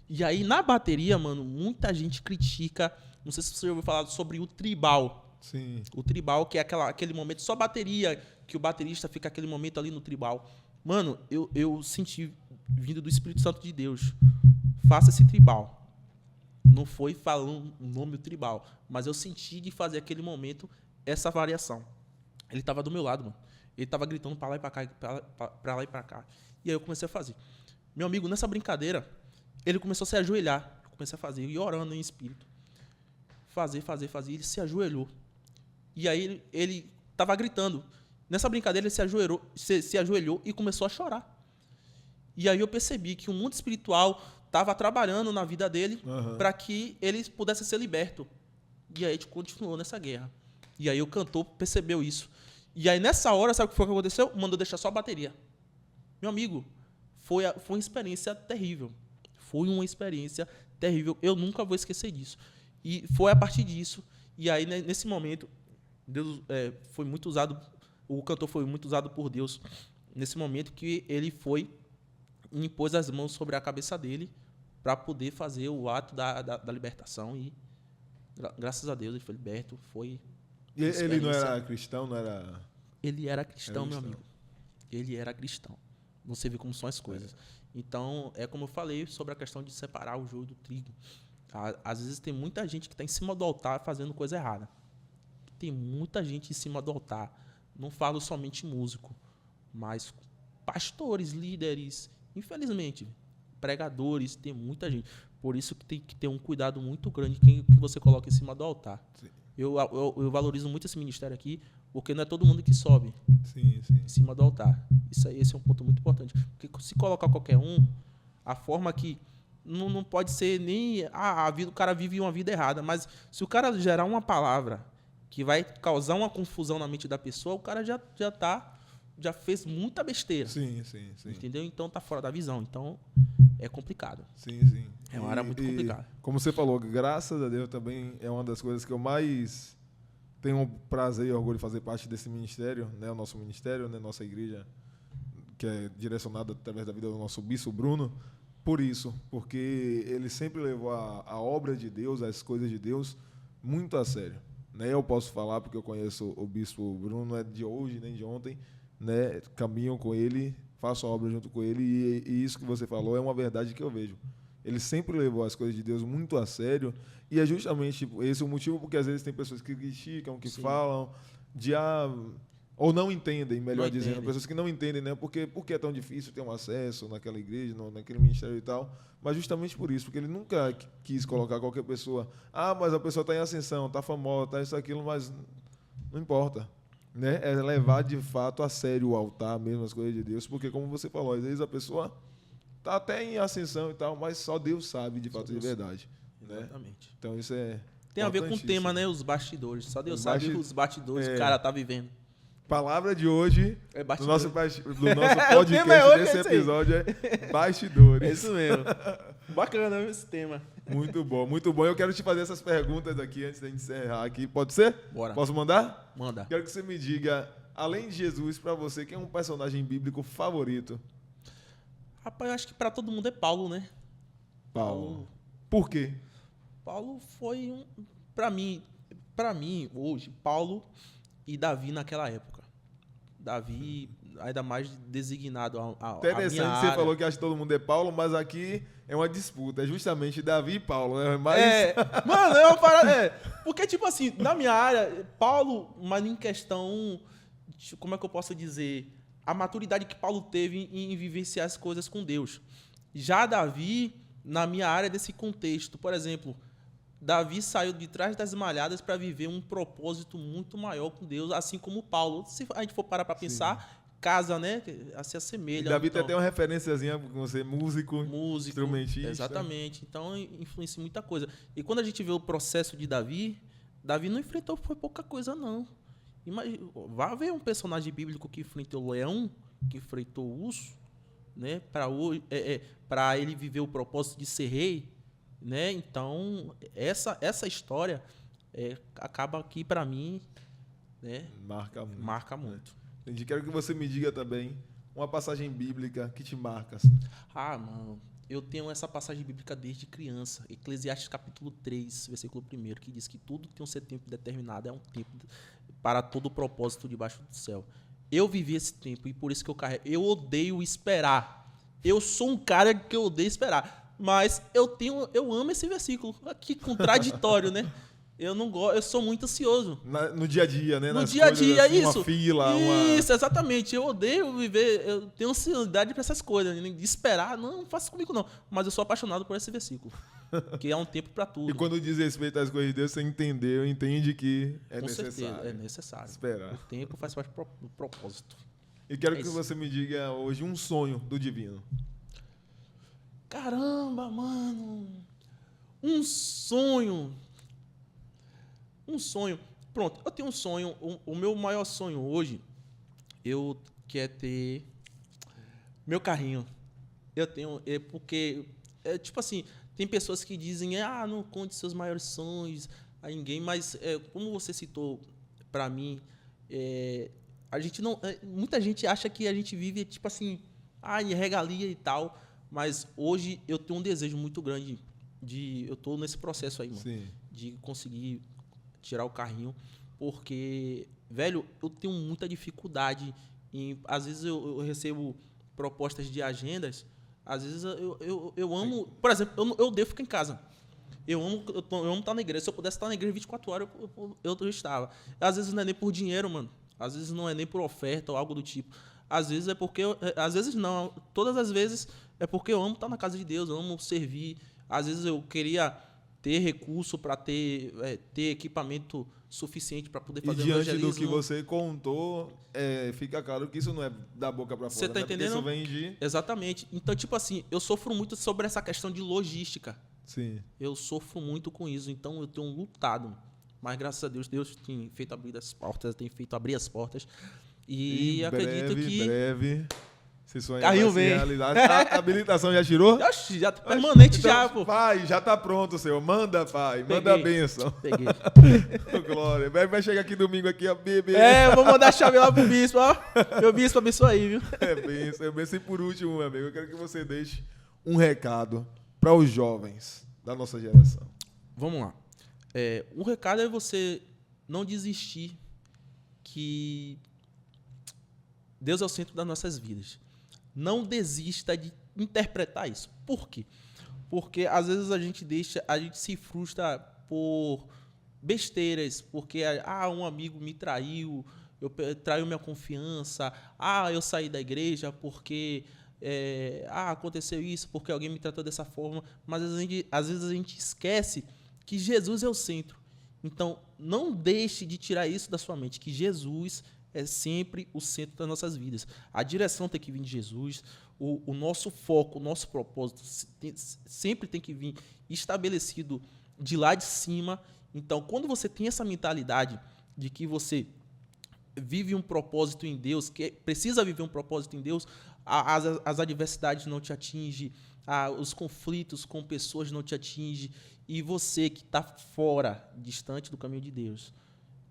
E aí, na bateria, mano, muita gente critica, não sei se você já ouviu falar sobre o tribal. Sim. O tribal, que é aquele momento, só bateria, que o baterista fica aquele momento ali no tribal. Mano, eu senti, vindo do Espírito Santo de Deus, faça esse tribal. Não foi falando um nome tribal, mas eu senti de fazer aquele momento essa variação. Ele estava do meu lado, mano. Ele estava gritando para lá e para cá, para lá e para cá. E aí eu comecei a fazer. Meu amigo, nessa brincadeira, ele começou a se ajoelhar. Eu comecei a fazer, e orando em espírito. Fazer. Ele se ajoelhou. E aí ele estava gritando. Nessa brincadeira, ele se ajoelhou e começou a chorar. E aí eu percebi que o mundo espiritual estava trabalhando na vida dele para que ele pudesse ser liberto. E aí a gente continuou nessa guerra. E aí o cantor percebeu isso. E aí nessa hora, sabe o que foi que aconteceu? Mandou deixar só a bateria. Meu amigo, foi uma experiência terrível. Foi uma experiência terrível. Eu nunca vou esquecer disso. E foi a partir disso. E aí nesse momento, Deus foi muito usado. O cantor foi muito usado por Deus nesse momento que ele foi e impôs as mãos sobre a cabeça dele para poder fazer o ato da libertação. E graças a Deus ele foi liberto. E ele não era cristão, não era... Ele era cristão, meu amigo. Ele era cristão. Você vê como são as coisas. Então, é como eu falei sobre a questão de separar o joio do trigo. Às vezes tem muita gente que está em cima do altar fazendo coisa errada. Tem muita gente em cima do altar. Não falo somente músico, mas pastores, líderes, infelizmente, pregadores, tem muita gente. Por isso que tem que ter um cuidado muito grande quem que você coloca em cima do altar. Sim. Eu valorizo muito esse ministério aqui, porque não é todo mundo que sobe em cima do altar. Esse é um ponto muito importante. Porque se colocar qualquer um, a forma que não pode ser nem... o cara vive uma vida errada, mas se o cara gerar uma palavra que vai causar uma confusão na mente da pessoa, o cara já fez muita besteira. Sim. Entendeu? Então tá fora da visão. Então é complicado. Sim. É uma área muito complicada. Como você falou, graças a Deus também é uma das coisas que eu mais tenho um prazer e orgulho de fazer parte desse ministério, né? O nosso ministério, né? Nossa igreja, que é direcionada através da vida do nosso bispo Bruno, por isso, porque ele sempre levou a obra de Deus, as coisas de Deus, muito a sério. Né? Eu posso falar porque eu conheço o bispo Bruno, não é de hoje nem de ontem, né? Caminho com ele, faço a obra junto com ele, e isso que você falou é uma verdade que eu vejo. Ele sempre levou as coisas de Deus muito a sério, e é justamente esse o motivo porque às vezes tem pessoas que criticam, que falam, ou não entendem, melhor dizendo, pessoas que não entendem, né? Por que é tão difícil ter um acesso naquela igreja, naquele ministério e tal, mas justamente por isso, porque ele nunca quis colocar qualquer pessoa, mas a pessoa está em ascensão, está famosa, está isso, aquilo, mas não importa. Né? É levar de fato a sério o altar, mesmo as coisas de Deus, porque como você falou, às vezes a pessoa está até em ascensão e tal, mas só Deus sabe de fato de verdade. Exatamente. Né? Então isso é tem a ver com o tema, né? Os bastidores. Só Deus sabe os bastidores que o cara tá vivendo. Palavra de hoje do nosso podcast, desse episódio é bastidores. É isso mesmo. Bacana esse tema. Muito bom, muito bom. Eu quero te fazer essas perguntas aqui antes de encerrar aqui. Pode ser? Bora. Posso mandar? Manda. Quero que você me diga, além de Jesus, para você, quem é um personagem bíblico favorito? Rapaz, eu acho que para todo mundo é Paulo, né? Paulo. Por quê? Paulo foi para mim hoje, Paulo e Davi naquela época. Davi, ainda mais designado a interessante, minha você área. falou que acha que todo mundo é Paulo, mas aqui é uma disputa. É justamente Davi e Paulo, né? Mano, é uma parada. Porque, tipo assim, na minha área, Paulo, mas em questão, como é que eu posso dizer? A maturidade que Paulo teve em vivenciar as coisas com Deus. Já Davi, na minha área desse contexto, por exemplo, Davi saiu de trás das malhadas para viver um propósito muito maior com Deus, assim como Paulo. Se a gente for parar para pensar, casa, né? Se assemelha. E Davi tem até uma referenciazinha com você, músico, instrumentista. Exatamente. Então, influencia muita coisa. E quando a gente vê o processo de Davi não enfrentou foi pouca coisa, não. Imagina, vai ver um personagem bíblico que enfrentou o leão, que enfrentou o urso, né? Para ele viver o propósito de ser rei. Né? Então, essa história acaba aqui, para mim, né? Marca muito. Entendi. Quero que você me diga também uma passagem bíblica que te marca. Assim. Mano, eu tenho essa passagem bíblica desde criança. Eclesiastes capítulo 3, versículo 1, que diz que tudo que tem um seu tempo determinado é um tempo para todo o propósito debaixo do céu. Eu vivi esse tempo e por isso que eu carrego. Eu odeio esperar. Eu sou um cara que eu odeio esperar. Mas eu amo esse versículo. Que contraditório, né? Eu não gosto, eu sou muito ansioso. No dia a dia, né? No dia a dia, assim, isso. Uma fila, Isso, exatamente. Eu odeio viver, eu tenho ansiedade para essas coisas, né? De esperar, não faça comigo não. Mas eu sou apaixonado por esse versículo, que há um tempo para tudo. E quando diz respeito às coisas de Deus, você entende que é Com necessário. certeza, é necessário. Esperar. O tempo faz parte do propósito. E quero que você me diga hoje um sonho do divino. Caramba, mano. Um sonho. Pronto, eu tenho um sonho. O meu maior sonho hoje, eu quero ter meu carrinho. Eu tenho, porque, tipo assim, tem pessoas que dizem, não conte seus maiores sonhos a ninguém, mas como você citou pra mim, a gente não, muita gente acha que a gente vive, tipo assim, em regalia e tal, mas hoje eu tenho um desejo muito grande eu tô nesse processo aí, mano, Sim. de conseguir tirar o carrinho, porque, velho, eu tenho muita dificuldade às vezes eu recebo propostas de agendas, às vezes eu amo, por exemplo, eu devo ficar em casa. Eu amo estar na igreja. Se eu pudesse estar na igreja 24 horas, eu estava. Às vezes não é nem por dinheiro, mano. Às vezes não é nem por oferta ou algo do tipo. Às vezes é porque... às vezes não. Todas as vezes é porque eu amo estar na casa de Deus, eu amo servir. Às vezes eu queria ter recurso para ter equipamento suficiente para poder fazer o evangelismo. E diante do que você contou, fica claro que isso não é da boca para fora. Você tá entendendo? Porque isso vem de... Exatamente. Então, tipo assim, eu sofro muito sobre essa questão de logística. Sim. Eu sofro muito com isso, então eu tenho lutado. Mas graças a Deus, Deus tem feito abrir as portas, tem feito abrir as portas. E acredito que... Em breve... Se sonha carrinho vem. Realidade. A habilitação já tirou? Já tá permanente então, já, pô. Pai, já tá pronto, Senhor. Manda, Pai. Manda a bênção. Peguei. Glória. Vai chegar aqui domingo aqui, ó, bebê. Eu vou mandar a chave lá pro bispo, ó. Meu bispo abençoa aí, viu? Bênção. E por último, meu amigo, eu quero que você deixe um recado para os jovens da nossa geração. Vamos lá. O recado é você não desistir, que Deus é o centro das nossas vidas. Não desista de interpretar isso. Por quê? Porque às vezes a gente se frustra por besteiras, porque um amigo me traiu, traiu minha confiança, eu saí da igreja porque aconteceu isso, porque alguém me tratou dessa forma, mas às vezes a gente esquece que Jesus é o centro. Então, não deixe de tirar isso da sua mente, que Jesus é sempre o centro das nossas vidas. A direção tem que vir de Jesus, o nosso foco, o nosso propósito sempre tem que vir estabelecido de lá de cima. Então, quando você tem essa mentalidade de que você vive um propósito em Deus, que precisa viver um propósito em Deus, as adversidades não te atingem, os conflitos com pessoas não te atingem, e você que está fora, distante do caminho de Deus,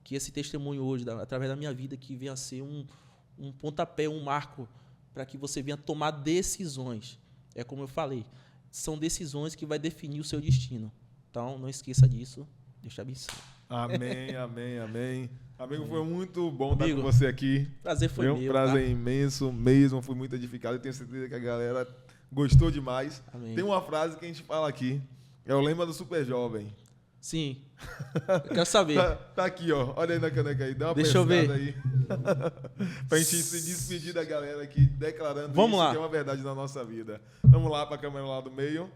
que esse testemunho hoje, através da minha vida, que venha a ser um pontapé, um marco, para que você venha tomar decisões. É como eu falei, são decisões que vai definir o seu destino. Então, não esqueça disso. Deus te abençoe. Amém, amém, amém. Amigo, foi muito bom estar com você aqui. Prazer foi meu. Prazer imenso mesmo, fui muito edificado e tenho certeza que a galera gostou demais. Amém. Tem uma frase que a gente fala aqui, é o lema do Super Jovem. Sim. Eu quero saber. Tá aqui, ó. Olha aí na caneca aí. Dá uma Deixa eu ver. aí. Pra gente se despedir da galera aqui, declarando Vamos isso lá. que é uma verdade na nossa vida. Vamos lá pra câmera lá do meio.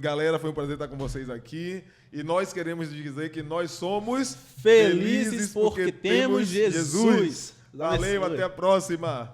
Galera, foi um prazer estar com vocês aqui. E nós queremos dizer que nós somos felizes porque temos Jesus. Valeu, até a próxima.